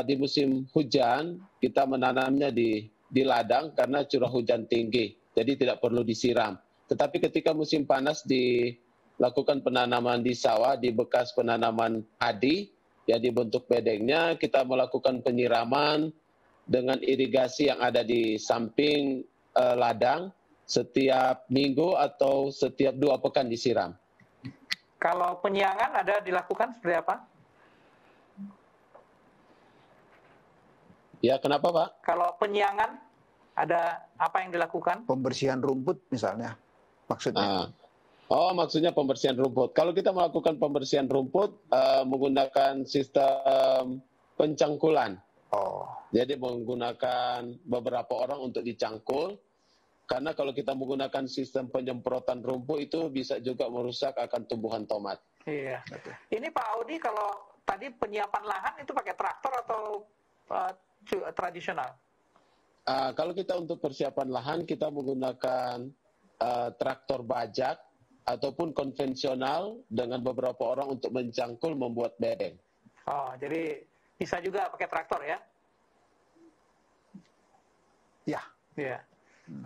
di musim hujan, kita menanamnya di ladang karena curah hujan tinggi, jadi tidak perlu disiram. Tetapi ketika musim panas dilakukan penanaman di sawah, di bekas penanaman padi, ya dibentuk bedengnya, kita melakukan penyiraman dengan irigasi yang ada di samping ladang, setiap minggu atau setiap 2 pekan disiram. Kalau penyiangan ada dilakukan seperti apa? Ya, kenapa Pak? Kalau penyiangan ada apa yang dilakukan? Pembersihan rumput misalnya, maksudnya. Maksudnya pembersihan rumput. Kalau kita melakukan pembersihan rumput menggunakan sistem pencangkulan. Jadi menggunakan beberapa orang untuk dicangkul. Karena kalau kita menggunakan sistem penyemprotan rumput itu bisa juga merusak akan tumbuhan tomat. Iya. Ini Pak Audi, kalau tadi penyiapan lahan itu pakai traktor atau tradisional? Kalau kita untuk persiapan lahan, kita menggunakan traktor bajak ataupun konvensional dengan beberapa orang untuk mencangkul membuat bedeng. Jadi bisa juga pakai traktor ya? Ya. Ya.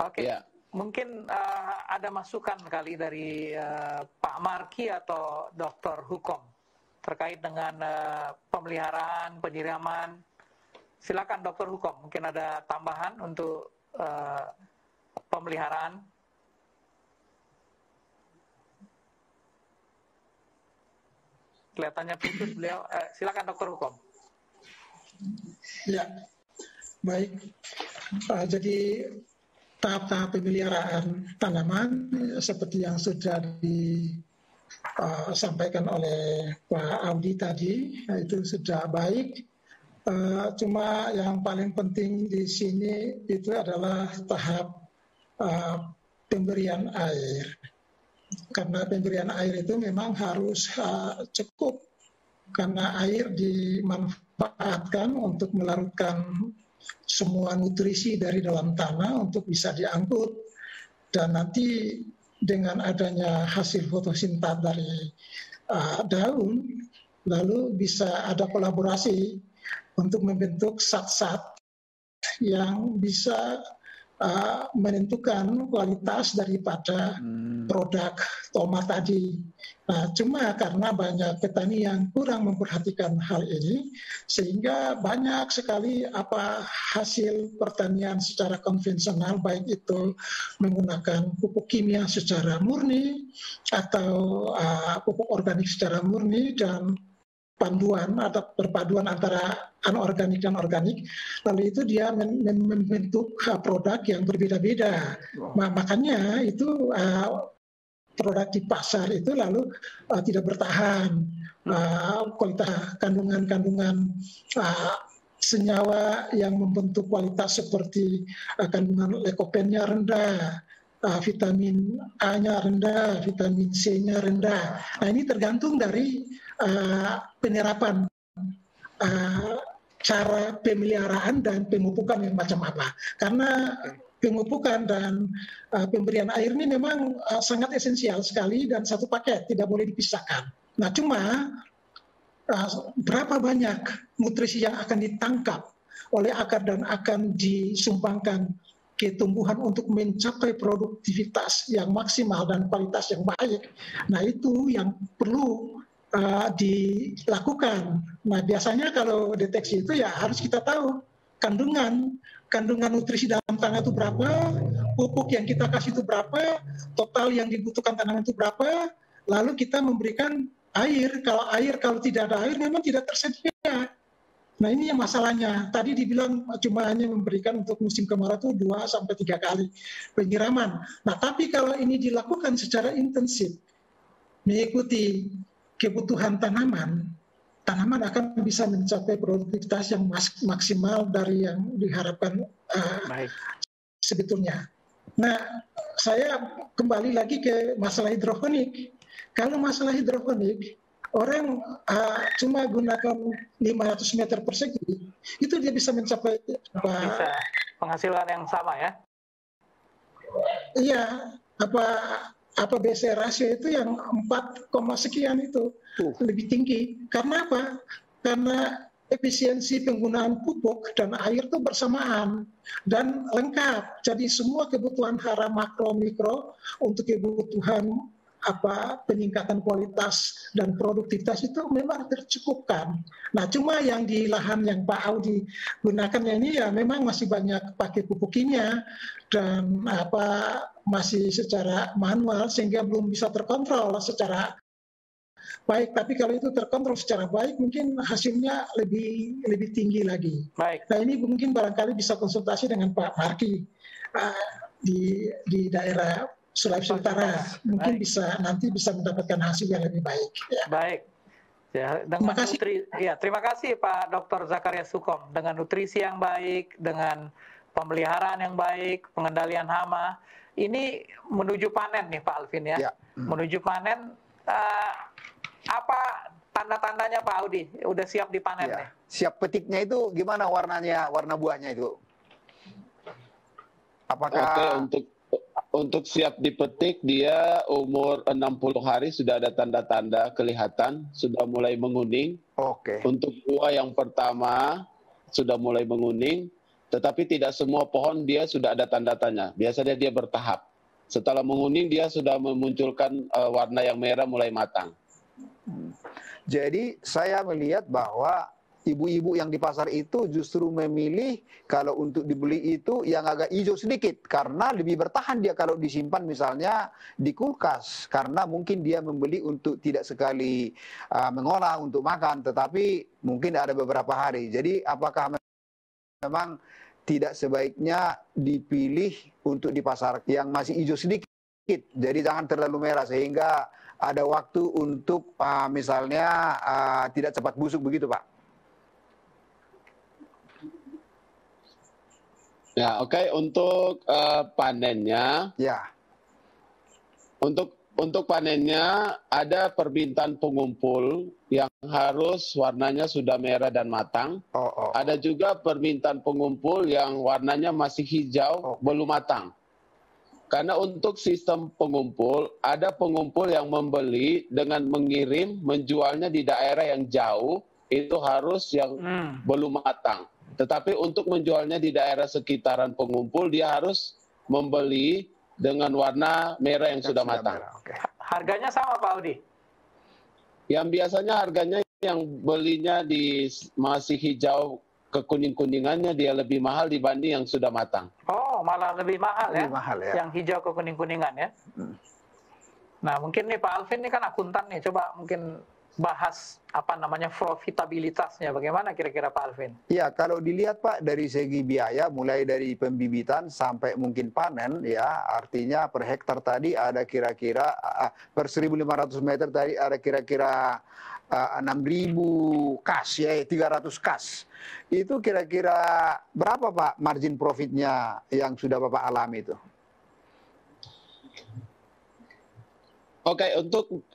Oke. Ya. Mungkin ada masukan kali dari Pak Marki atau Dr. Hukom terkait dengan pemeliharaan, penyiraman. Silakan Dr. Hukom, mungkin ada tambahan untuk pemeliharaan. Kelihatannya putus beliau. Silakan Dr. Hukom. Ya, baik. Jadi tahap-tahap pemeliharaan tanaman seperti yang sudah disampaikan oleh Pak Audi tadi, itu sudah baik. Cuma yang paling penting di sini itu adalah tahap pemberian air. Karena pemberian air itu memang harus cukup, karena air dimanfaatkan untuk melarutkan semua nutrisi dari dalam tanah untuk bisa diangkut, dan nanti dengan adanya hasil fotosintas dari daun, lalu bisa ada kolaborasi untuk membentuk zat-zat yang bisa menentukan kualitas daripada produk tomat tadi. Nah, cuma karena banyak petani yang kurang memperhatikan hal ini, sehingga banyak sekali hasil pertanian secara konvensional, baik itu menggunakan pupuk kimia secara murni atau pupuk organik secara murni, dan panduan atau perpaduan antara anorganik dan organik, lalu itu dia membentuk produk yang berbeda-beda. Makanya itu produk di pasar itu lalu tidak bertahan, kualitas kandungan senyawa yang membentuk kualitas seperti kandungan likopennya rendah, vitamin A-nya rendah, vitamin C-nya rendah. Nah, ini tergantung dari penerapan cara pemeliharaan dan pemupukan yang macam apa. Karena pemupukan dan pemberian air ini memang sangat esensial sekali dan satu paket, tidak boleh dipisahkan. Nah, cuma berapa banyak nutrisi yang akan ditangkap oleh akar dan akan disumbangkan ke tumbuhan untuk mencapai produktivitas yang maksimal dan kualitas yang baik. Nah, itu yang perlu dilakukan. Nah, biasanya kalau deteksi itu ya harus kita tahu kandungan nutrisi dalam tanah itu berapa, pupuk yang kita kasih itu berapa, total yang dibutuhkan tanaman itu berapa, lalu kita memberikan air. Kalau tidak ada air memang tidak tersedia. Nah, ini yang masalahnya. Tadi dibilang cuma hanya memberikan untuk musim kemarau itu 2 sampai 3 kali penyiraman. Nah, tapi kalau ini dilakukan secara intensif, mengikuti kebutuhan tanaman akan bisa mencapai produktivitas yang maksimal dari yang diharapkan sebetulnya. Nah, saya kembali lagi ke masalah hidroponik. Kalau masalah hidroponik, orang cuma gunakan 500 meter persegi, itu dia bisa mencapai bisa penghasilan yang sama ya? Iya, BC rasio itu yang 4, sekian itu lebih tinggi. Karena apa? Karena efisiensi penggunaan pupuk dan air itu bersamaan dan lengkap. Jadi semua kebutuhan hara makro mikro untuk kebutuhan peningkatan kualitas dan produktivitas itu memang tercukupkan. Nah, cuma yang di lahan yang Pak Audi gunakannya ini ya memang masih banyak pakai pupuk kimia dan masih secara manual sehingga belum bisa terkontrol secara baik. Tapi kalau itu terkontrol secara baik mungkin hasilnya lebih tinggi lagi. Baik. Nah, ini mungkin barangkali bisa konsultasi dengan Pak Marki di daerah Sulawesi Utara, mungkin nanti bisa mendapatkan hasil yang lebih baik. Ya. Baik. Ya, terima kasih. Terima kasih Pak Dr. Zakaria Sukom. Dengan nutrisi yang baik, dengan pemeliharaan yang baik, pengendalian hama, ini menuju panen nih Pak Alvin ya. Menuju panen, apa tanda-tandanya Pak Audi? Udah siap dipanen nih? Siap petiknya itu gimana warnanya, warna buahnya itu? Apakah Untuk siap dipetik, dia umur 60 hari sudah ada tanda-tanda kelihatan, sudah mulai menguning. Untuk buah yang pertama sudah mulai menguning, tetapi tidak semua pohon dia sudah ada tanda-tanda. Biasanya dia bertahap. Setelah menguning, dia sudah memunculkan warna yang merah mulai matang. Jadi saya melihat bahwa ibu-ibu yang di pasar itu justru memilih kalau untuk dibeli itu yang agak hijau sedikit karena lebih bertahan dia kalau disimpan misalnya di kulkas, karena mungkin dia membeli untuk tidak sekali mengolah untuk makan, tetapi mungkin ada beberapa hari. Jadi apakah memang tidak sebaiknya dipilih untuk di pasar yang masih hijau sedikit, jadi jangan terlalu merah sehingga ada waktu untuk misalnya tidak cepat busuk begitu Pak? Ya, untuk panennya, untuk panennya ada permintaan pengumpul yang harus warnanya sudah merah dan matang. Ada juga permintaan pengumpul yang warnanya masih hijau, belum matang. Karena untuk sistem pengumpul, ada pengumpul yang membeli dengan mengirim, menjualnya di daerah yang jauh, itu harus yang belum matang. Tetapi untuk menjualnya di daerah sekitaran pengumpul, dia harus membeli dengan warna merah yang sudah matang. Harganya sama Pak Audi? Yang biasanya harganya yang belinya di masih hijau kekuning-kuningannya dia lebih mahal dibanding yang sudah matang. Oh, malah lebih mahal ya? Lebih mahal ya. Yang hijau kekuning-kuningan ya? Nah, mungkin nih Pak Alvin ini kan akuntan nih, coba mungkin bahas profitabilitasnya, bagaimana kira-kira Pak Alvin? Ya, kalau dilihat Pak dari segi biaya, mulai dari pembibitan sampai mungkin panen, ya artinya per hektar tadi ada kira-kira per 1.500 meter tadi ada kira-kira 6.000 kas, ya 300 kas. Itu kira-kira berapa Pak margin profitnya yang sudah Bapak alami itu?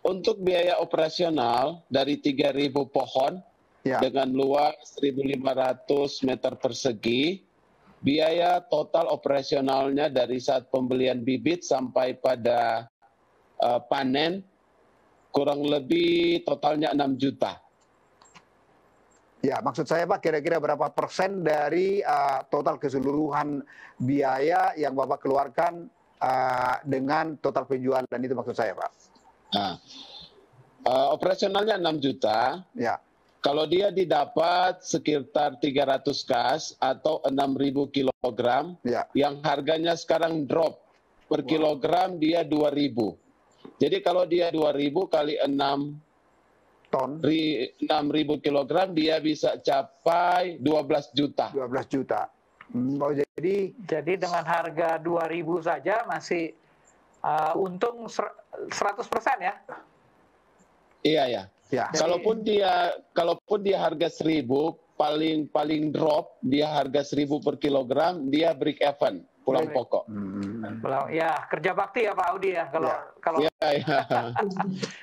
Untuk biaya operasional dari 3.000 pohon dengan luas 1.500 meter persegi, biaya total operasionalnya dari saat pembelian bibit sampai pada panen kurang lebih totalnya 6 juta. Ya, maksud saya Pak, kira-kira berapa persen dari total keseluruhan biaya yang Bapak keluarkan dengan total penjualan itu maksud saya Pak? Nah, Operasionalnya 6 juta. Ya. Kalau dia didapat sekitar 300 kas atau 6.000 kilogram, Ya. yang harganya sekarang drop per kilogram dia 2.000. Jadi kalau dia 2.000 kali 6 Ton. 6.000 kilogram dia bisa capai 12 juta. 12 juta. Oh, Jadi dengan harga 2.000 saja masih untung 100% ya? Iya ya. ya. Kalaupun dia harga 1.000 paling drop dia harga 1.000 per kilogram dia break even pulang pokok. Ya kerja bakti ya Pak Audi ya kalau Ya.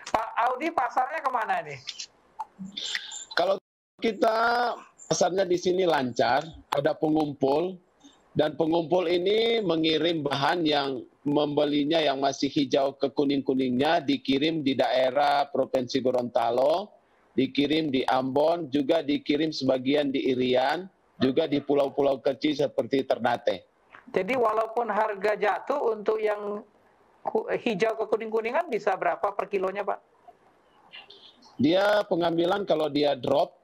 Pak Audi pasarnya kemana ini? Kalau kita pasarnya di sini lancar, ada pengumpul dan pengumpul ini mengirim bahan yang membelinya yang masih hijau ke kuning-kuningnya dikirim di daerah Provinsi Gorontalo, dikirim di Ambon, juga dikirim sebagian di Irian, juga di pulau-pulau kecil seperti Ternate. Jadi walaupun harga jatuh untuk yang hijau ke kuning-kuningan bisa berapa per kilonya Pak? Dia pengambilan kalau dia drop,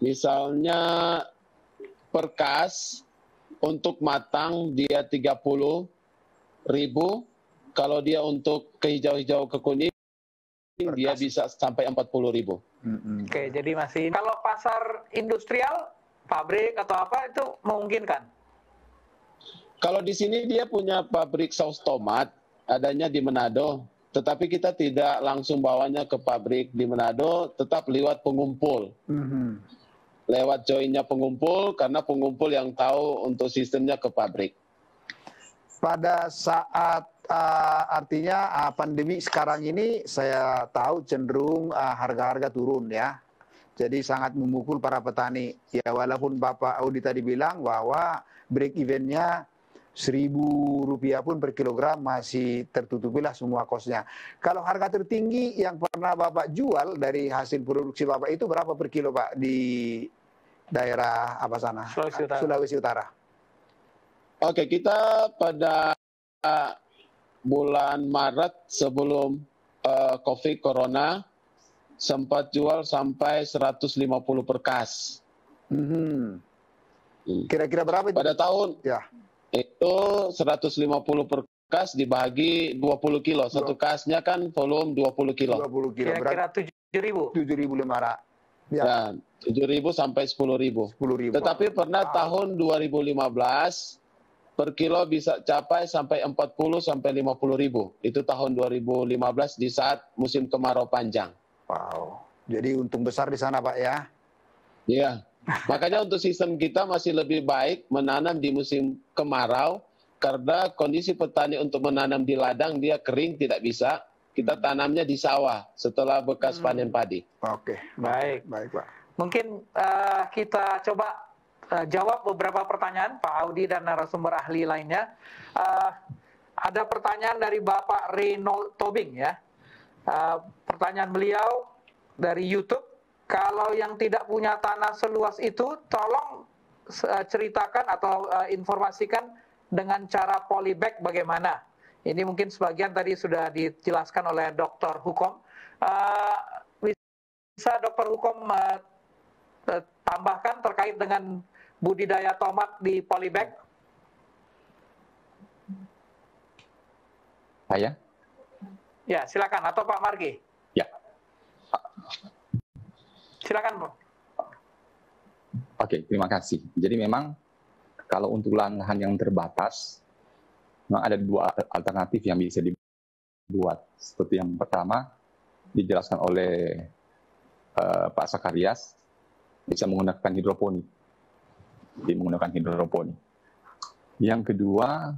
misalnya per kas untuk matang dia 30.000, kalau dia untuk ke hijau-hijau ke kuning dia bisa sampai 40.000. Oke, jadi masih kalau pasar industrial, pabrik atau apa itu memungkinkan? Kalau di sini dia punya pabrik saus tomat, adanya di Manado. Tetapi kita tidak langsung bawanya ke pabrik di Manado, tetap lewat pengumpul. Lewat joinnya pengumpul, karena pengumpul yang tahu untuk sistemnya ke pabrik. Pada saat artinya pandemi sekarang ini saya tahu cenderung harga-harga turun ya. Jadi sangat memukul para petani. Ya walaupun Bapak Audi tadi bilang bahwa break evennya Rp1.000 pun per kilogram masih tertutupilah semua kosnya. Kalau harga tertinggi yang pernah Bapak jual dari hasil produksi Bapak itu berapa per kilo Pak di daerah apa sana? Sulawesi Utara. Oke, kita pada bulan Maret sebelum COVID Corona sempat jual sampai 150 per kas. Kira-kira berapa itu? Pada tahun itu 150 per kas dibagi 20 kilo. Satu kasnya kan volume 20 kilo. 20 kilo. Kira-kira 7.000. 7.500. Ya, 7.000 sampai 10.000. 10.000. Tetapi pernah tahun 2015 per kilo bisa capai sampai 40 sampai 50.000. Itu tahun 2015 di saat musim kemarau panjang. Wow. Jadi untung besar di sana Pak ya? Iya. Makanya untuk sistem kita masih lebih baik menanam di musim kemarau karena kondisi petani untuk menanam di ladang dia kering tidak bisa. Kita tanamnya di sawah setelah bekas panen padi. Oke, baik Pak. Mungkin kita coba jawab beberapa pertanyaan Pak Audi dan narasumber ahli lainnya. Ada pertanyaan dari Bapak Reynold Tobing ya. Pertanyaan beliau dari YouTube. Kalau yang tidak punya tanah seluas itu, tolong ceritakan atau informasikan dengan cara polybag bagaimana. Ini mungkin sebagian tadi sudah dijelaskan oleh Dr. Hukom. Bisa Dr. Hukom tambahkan terkait dengan budidaya tomat di polybag? Saya? Ya, silakan. Atau Pak Margi? Ya. Silakan, Pak. Oke, terima kasih. Jadi memang kalau untuk lahan yang terbatas, memang ada dua alternatif yang bisa dibuat. Seperti yang pertama, dijelaskan oleh Pak Sakarias, bisa menggunakan hidroponik. Yang kedua,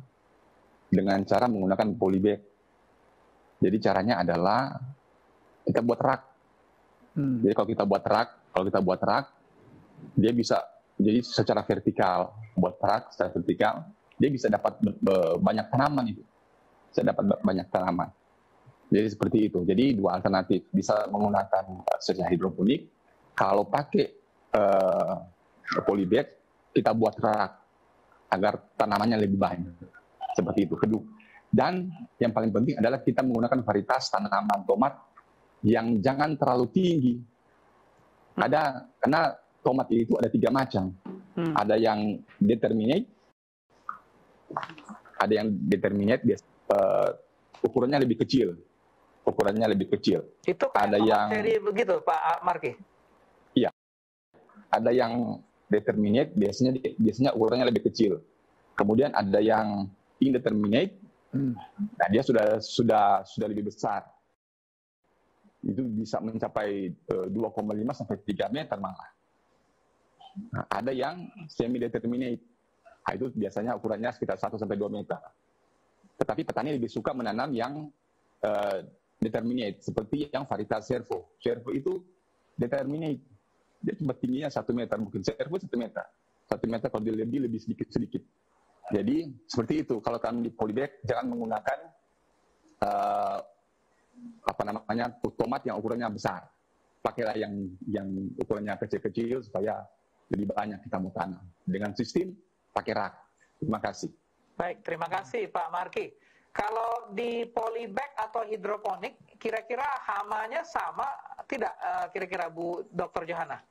dengan cara menggunakan polybag. Jadi caranya adalah kita buat rak. Jadi kalau kita buat rak, dia bisa jadi secara vertikal, buat rak secara vertikal, dia bisa dapat banyak tanaman itu. Bisa dapat banyak tanaman. Jadi seperti itu. Jadi dua alternatif, bisa menggunakan secara hidroponik. Kalau pakai polybag, kita buat rak agar tanamannya lebih banyak. Seperti itu. Kedua. Dan yang paling penting adalah kita menggunakan varietas tanaman tomat yang jangan terlalu tinggi. Karena tomat itu ada 3 macam. Ada yang determinate, ukurannya lebih kecil. Itu ada yang seri begitu, Pak Marki? Iya. Ada yang determinate, biasanya ukurannya lebih kecil. Kemudian ada yang indeterminate, nah dia sudah lebih besar. Itu bisa mencapai 2,5 sampai 3 meter malah. Nah, ada yang semi determinate. Nah, itu biasanya ukurannya sekitar 1 sampai 2 meter. Tetapi petani lebih suka menanam yang determinate, seperti yang varietas Servo. Servo itu determinate. Dia cuma tingginya 1 meter, mungkin Servo 1 meter. 1 meter kalau lebih sedikit. Jadi seperti itu. Kalau kami di polybag jangan menggunakan tomat yang ukurannya besar. Pakailah yang ukurannya kecil-kecil supaya lebih banyak kita mau tanam. Dengan sistem pakai rak. Terima kasih. Baik, terima kasih Pak Marki. Kalau di polybag atau hidroponik, kira-kira hamanya sama tidak kira-kira Bu Dr. Johana?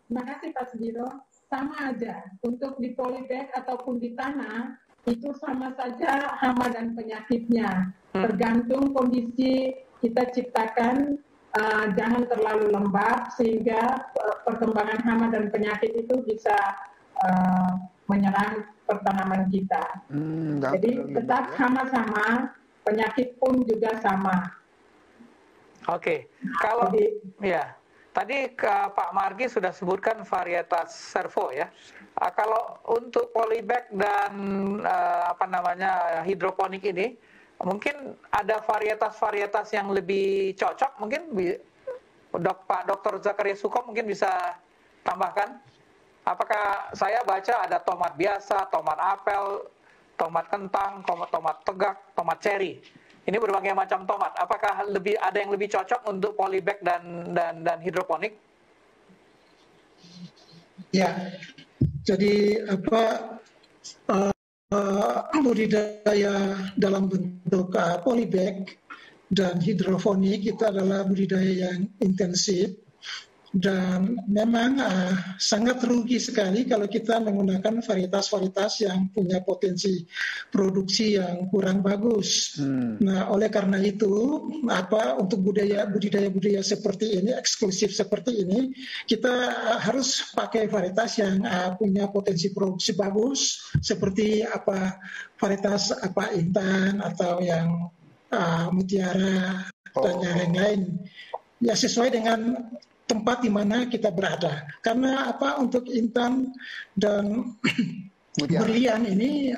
Terima kasih Pak Sudiro. Sama aja. Untuk di polybag ataupun di tanah, itu sama saja hama dan penyakitnya. Tergantung kondisi kita ciptakan, jangan terlalu lembab sehingga perkembangan hama dan penyakit itu bisa menyerang pertanaman kita. Jadi tetap hama sama, penyakit pun juga sama. Oke, kalau tadi Pak Margi sudah sebutkan varietas Servo ya. Kalau untuk polybag dan hidroponik ini, mungkin ada varietas-varietas yang lebih cocok. Mungkin Pak Dr. Zakaria Suko mungkin bisa tambahkan. Apakah saya baca ada tomat biasa, tomat apel, tomat kentang, tomat tegak, tomat ceri. Ini berbagai macam tomat. Apakah ada yang lebih cocok untuk polybag dan hidroponik? Ya, jadi budidaya dalam bentuk polybag dan hidroponik itu adalah budidaya yang intensif. Dan memang sangat rugi sekali kalau kita menggunakan varietas-varietas yang punya potensi produksi yang kurang bagus. Nah, oleh karena itu, untuk budidaya seperti ini, eksklusif seperti ini, kita harus pakai varietas yang punya potensi produksi bagus, seperti varietas Intan atau yang Mutiara dan yang lain-lain. Ya, sesuai dengan tempat di mana kita berada. Karena untuk Intan dan Berlian ini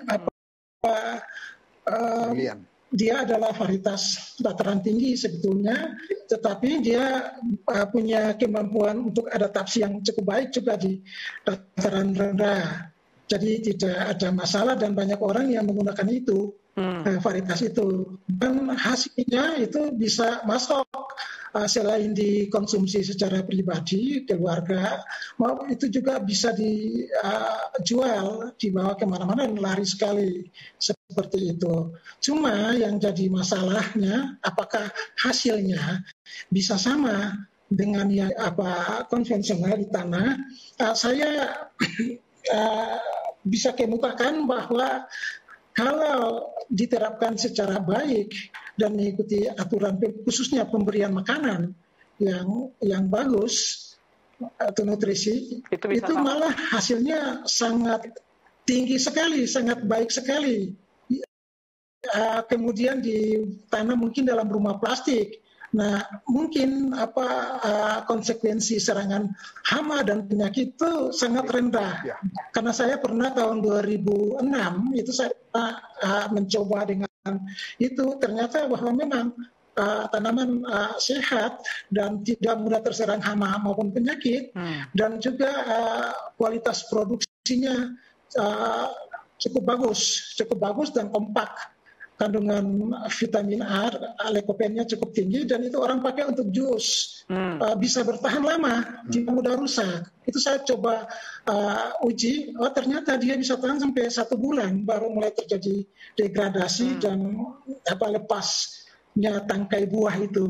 dia adalah varietas dataran tinggi sebetulnya, tetapi dia punya kemampuan untuk adaptasi yang cukup baik juga di dataran rendah. Jadi tidak ada masalah dan banyak orang yang menggunakan itu, varietas itu. Dan hasilnya itu bisa masuk selain dikonsumsi secara pribadi, keluarga, itu juga bisa dijual, dibawa kemana-mana dan lari sekali seperti itu. Cuma yang jadi masalahnya, apakah hasilnya bisa sama dengan yang konvensional di tanah? Saya bisa kemukakan bahwa kalau diterapkan secara baik dan mengikuti aturan khususnya pemberian makanan yang bagus atau nutrisi, itu malah hasilnya sangat tinggi sekali, sangat baik sekali. Kemudian ditanam mungkin dalam rumah plastik. Nah, mungkin konsekuensi serangan hama dan penyakit itu sangat rendah. Karena saya pernah tahun 2006 itu saya mencoba dengan itu, ternyata bahwa memang tanaman sehat dan tidak mudah terserang hama maupun penyakit, dan juga kualitas produksinya cukup bagus dan kompak. Kandungan vitamin A, lycopennya cukup tinggi, dan itu orang pakai untuk jus. Bisa bertahan lama, tidak mudah rusak. Itu saya coba uji, ternyata dia bisa tahan sampai 1 bulan, baru mulai terjadi degradasi dan lepas bentuknya tangkai buah itu.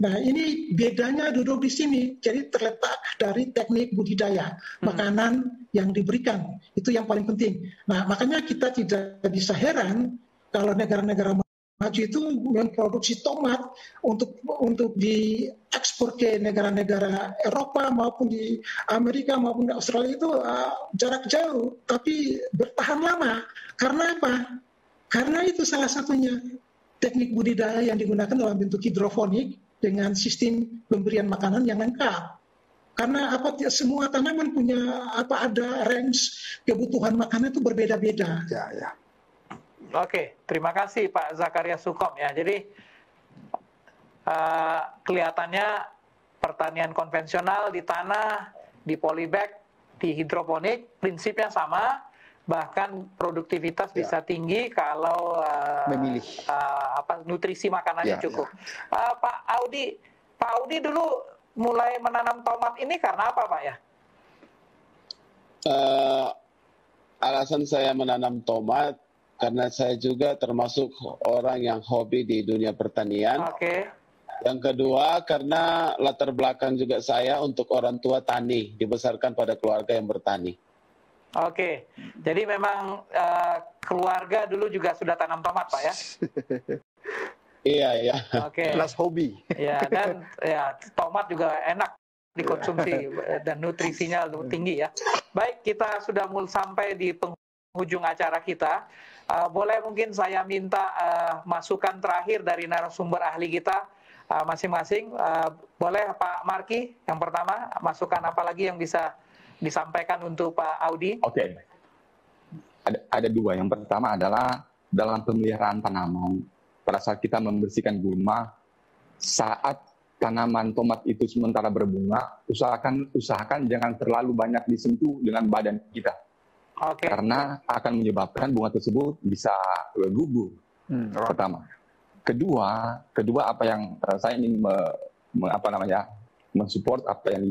Nah, ini bedanya duduk di sini. Jadi terletak dari teknik budidaya makanan yang diberikan. Itu yang paling penting. Nah, makanya kita tidak bisa heran kalau negara-negara maju itu memproduksi tomat untuk diekspor ke negara-negara Eropa maupun di Amerika maupun di Australia itu jarak jauh, tapi bertahan lama. Karena apa? Karena itu salah satunya teknik budidaya yang digunakan dalam bentuk hidroponik dengan sistem pemberian makanan yang lengkap. Karena semua tanaman punya ada range kebutuhan makanan itu berbeda-beda. Ya. Oke, terima kasih Pak Zakaria Sukom ya. Jadi kelihatannya pertanian konvensional di tanah, di polybag, di hidroponik prinsipnya sama. Bahkan produktivitas bisa tinggi kalau memilih nutrisi makanannya cukup. Pak Audi dulu mulai menanam tomat ini karena apa, Pak ya? Alasan saya menanam tomat karena saya juga termasuk orang yang hobi di dunia pertanian. Oke. Yang kedua karena latar belakang juga saya untuk orang tua tani, dibesarkan pada keluarga yang bertani. Oke, jadi memang keluarga dulu juga sudah tanam tomat, Pak ya? Iya. Oke. Kelas hobi. Ya, dan tomat juga enak dikonsumsi dan nutrisinya tinggi ya. Baik, kita sudah sampai di penghujung acara kita. Boleh mungkin saya minta masukan terakhir dari narasumber ahli kita masing-masing. Boleh Pak Marky yang pertama, masukan apa lagi yang bisa disampaikan untuk Pak Audi? Oke. Ada dua. Yang pertama adalah dalam pemeliharaan tanaman. Pada saat kita membersihkan gulma, saat tanaman tomat itu sementara berbunga, usahakan jangan terlalu banyak disentuh dengan badan kita. Oke. Karena akan menyebabkan bunga tersebut bisa gugur. Pertama. Kedua apa yang saya ingin mensupport apa yang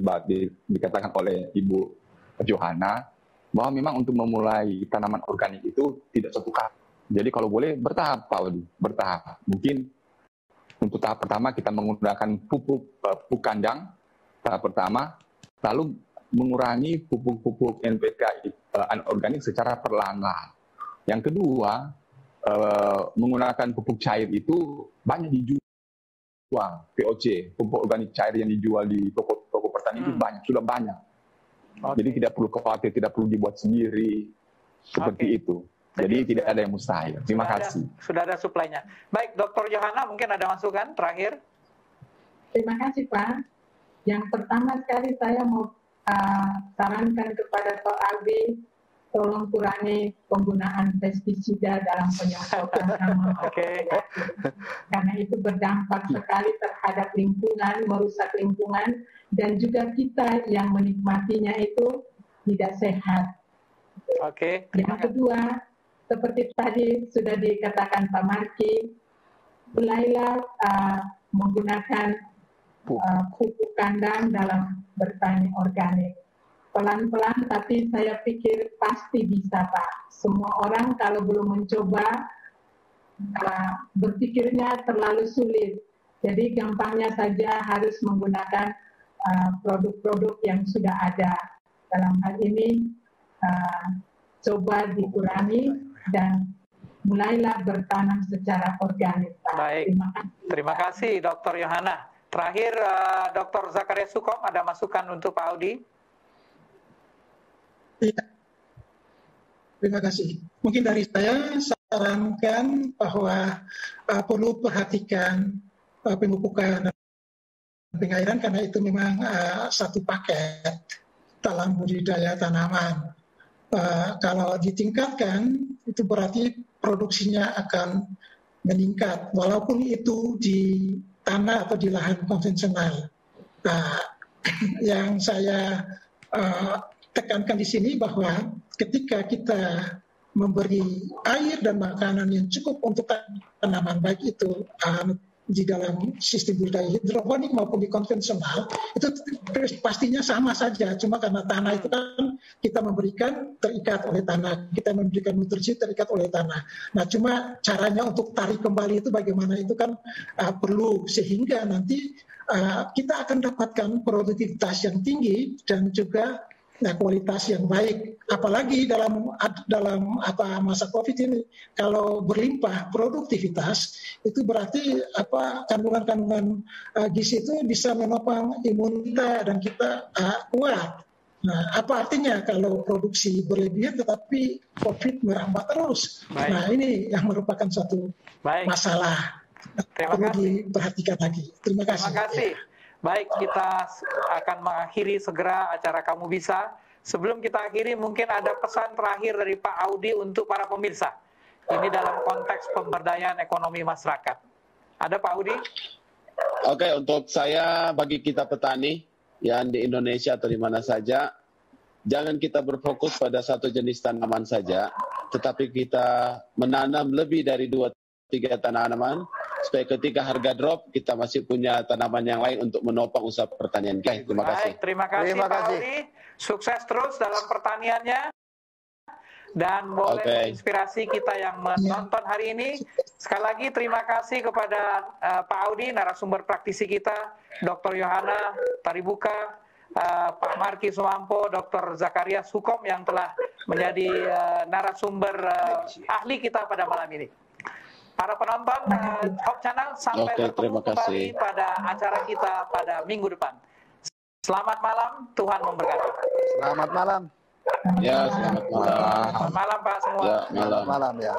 dikatakan oleh Ibu Johanna, bahwa memang untuk memulai tanaman organik itu tidak satu kali. Jadi kalau boleh bertahap, Pak Audi, bertahap. Mungkin untuk tahap pertama kita menggunakan pupuk kandang tahap pertama, lalu mengurangi pupuk NPK anorganik secara perlahan-lahan. Yang kedua, menggunakan pupuk cair itu banyak dijual, POC, pupuk organik cair yang dijual di toko pertanian itu sudah banyak. Jadi tidak perlu khawatir, tidak perlu dibuat sendiri, seperti itu. Jadi tidak ada yang mustahil. Terima kasih. Sudah ada suplainya. Baik, Dr. Johanna mungkin ada masukan terakhir? Terima kasih Pak. Yang pertama sekali saya mau sarankan kepada Pak Aldi, tolong kurangi penggunaan pestisida dalam penyemprotan tanaman. Karena itu berdampak sekali terhadap lingkungan, merusak lingkungan, dan juga kita yang menikmatinya itu tidak sehat. Yang kedua, seperti tadi sudah dikatakan Pak Marky, mulailah menggunakan pupuk kandang dalam bertani organik. Pelan-pelan, tapi saya pikir pasti bisa, Pak. Semua orang kalau belum mencoba, berpikirnya terlalu sulit. Jadi gampangnya saja harus menggunakan produk-produk yang sudah ada. Dalam hal ini, coba dikurangi dan mulailah bertanam secara organik, Pak. Baik, terima kasih Dr. Johanna. Terakhir, Dr. Zakaria Sukom, ada masukan untuk Pak Audi? Iya. Terima kasih. Mungkin dari saya sarankan bahwa perlu perhatikan pemupukan dan pengairan karena itu memang satu paket dalam budidaya tanaman. Kalau ditingkatkan itu berarti produksinya akan meningkat walaupun itu di tanah atau di lahan konvensional. Yang saya tekankan di sini bahwa ketika kita memberi air dan makanan yang cukup untuk tanaman, baik itu di dalam sistem budidaya hidroponik maupun di konvensional, itu pastinya sama saja. Cuma karena tanah itu kan kita memberikan terikat oleh tanah, kita memberikan nutrisi terikat oleh tanah. Nah, cuma caranya untuk tarik kembali itu bagaimana itu kan perlu, sehingga nanti kita akan dapatkan produktivitas yang tinggi dan juga kualitas yang baik. Apalagi dalam masa COVID ini, kalau berlimpah produktivitas itu berarti kandungan-kandungan gizi itu bisa menopang imun kita dan kita kuat. Nah, apa artinya kalau produksi berlebihan tetapi COVID merambat terus? Baik. Nah, ini yang merupakan satu masalah. Perlu diperhatikan lagi. Terima kasih. Terima kasih. Baik, kita akan mengakhiri segera acara Kamu Bisa. Sebelum kita akhiri, mungkin ada pesan terakhir dari Pak Audi untuk para pemirsa. Ini dalam konteks pemberdayaan ekonomi masyarakat. Ada Pak Audi? Oke, untuk saya, bagi kita petani yang di Indonesia atau di mana saja, jangan kita berfokus pada satu jenis tanaman saja, tetapi kita menanam lebih dari 2-3 tanaman, supaya ketika harga drop, kita masih punya tanaman yang lain untuk menopang usaha pertanian kita. Terima kasih. Baik, terima kasih Pak Audi. Sukses terus dalam pertaniannya. Dan boleh menginspirasi kita yang menonton hari ini. Sekali lagi terima kasih kepada Pak Audi, narasumber praktisi kita, Dr. Yohana Taribuka, Pak Marki Sumampo, Dr. Zakaria Sukom yang telah menjadi narasumber ahli kita pada malam ini. Para penonton Hope Channel, sampai bertemu kembali pada acara kita pada minggu depan. Selamat malam, Tuhan memberkati. Selamat malam. Ya, selamat malam. Selamat malam Pak semua. Ya, malam. Selamat malam ya.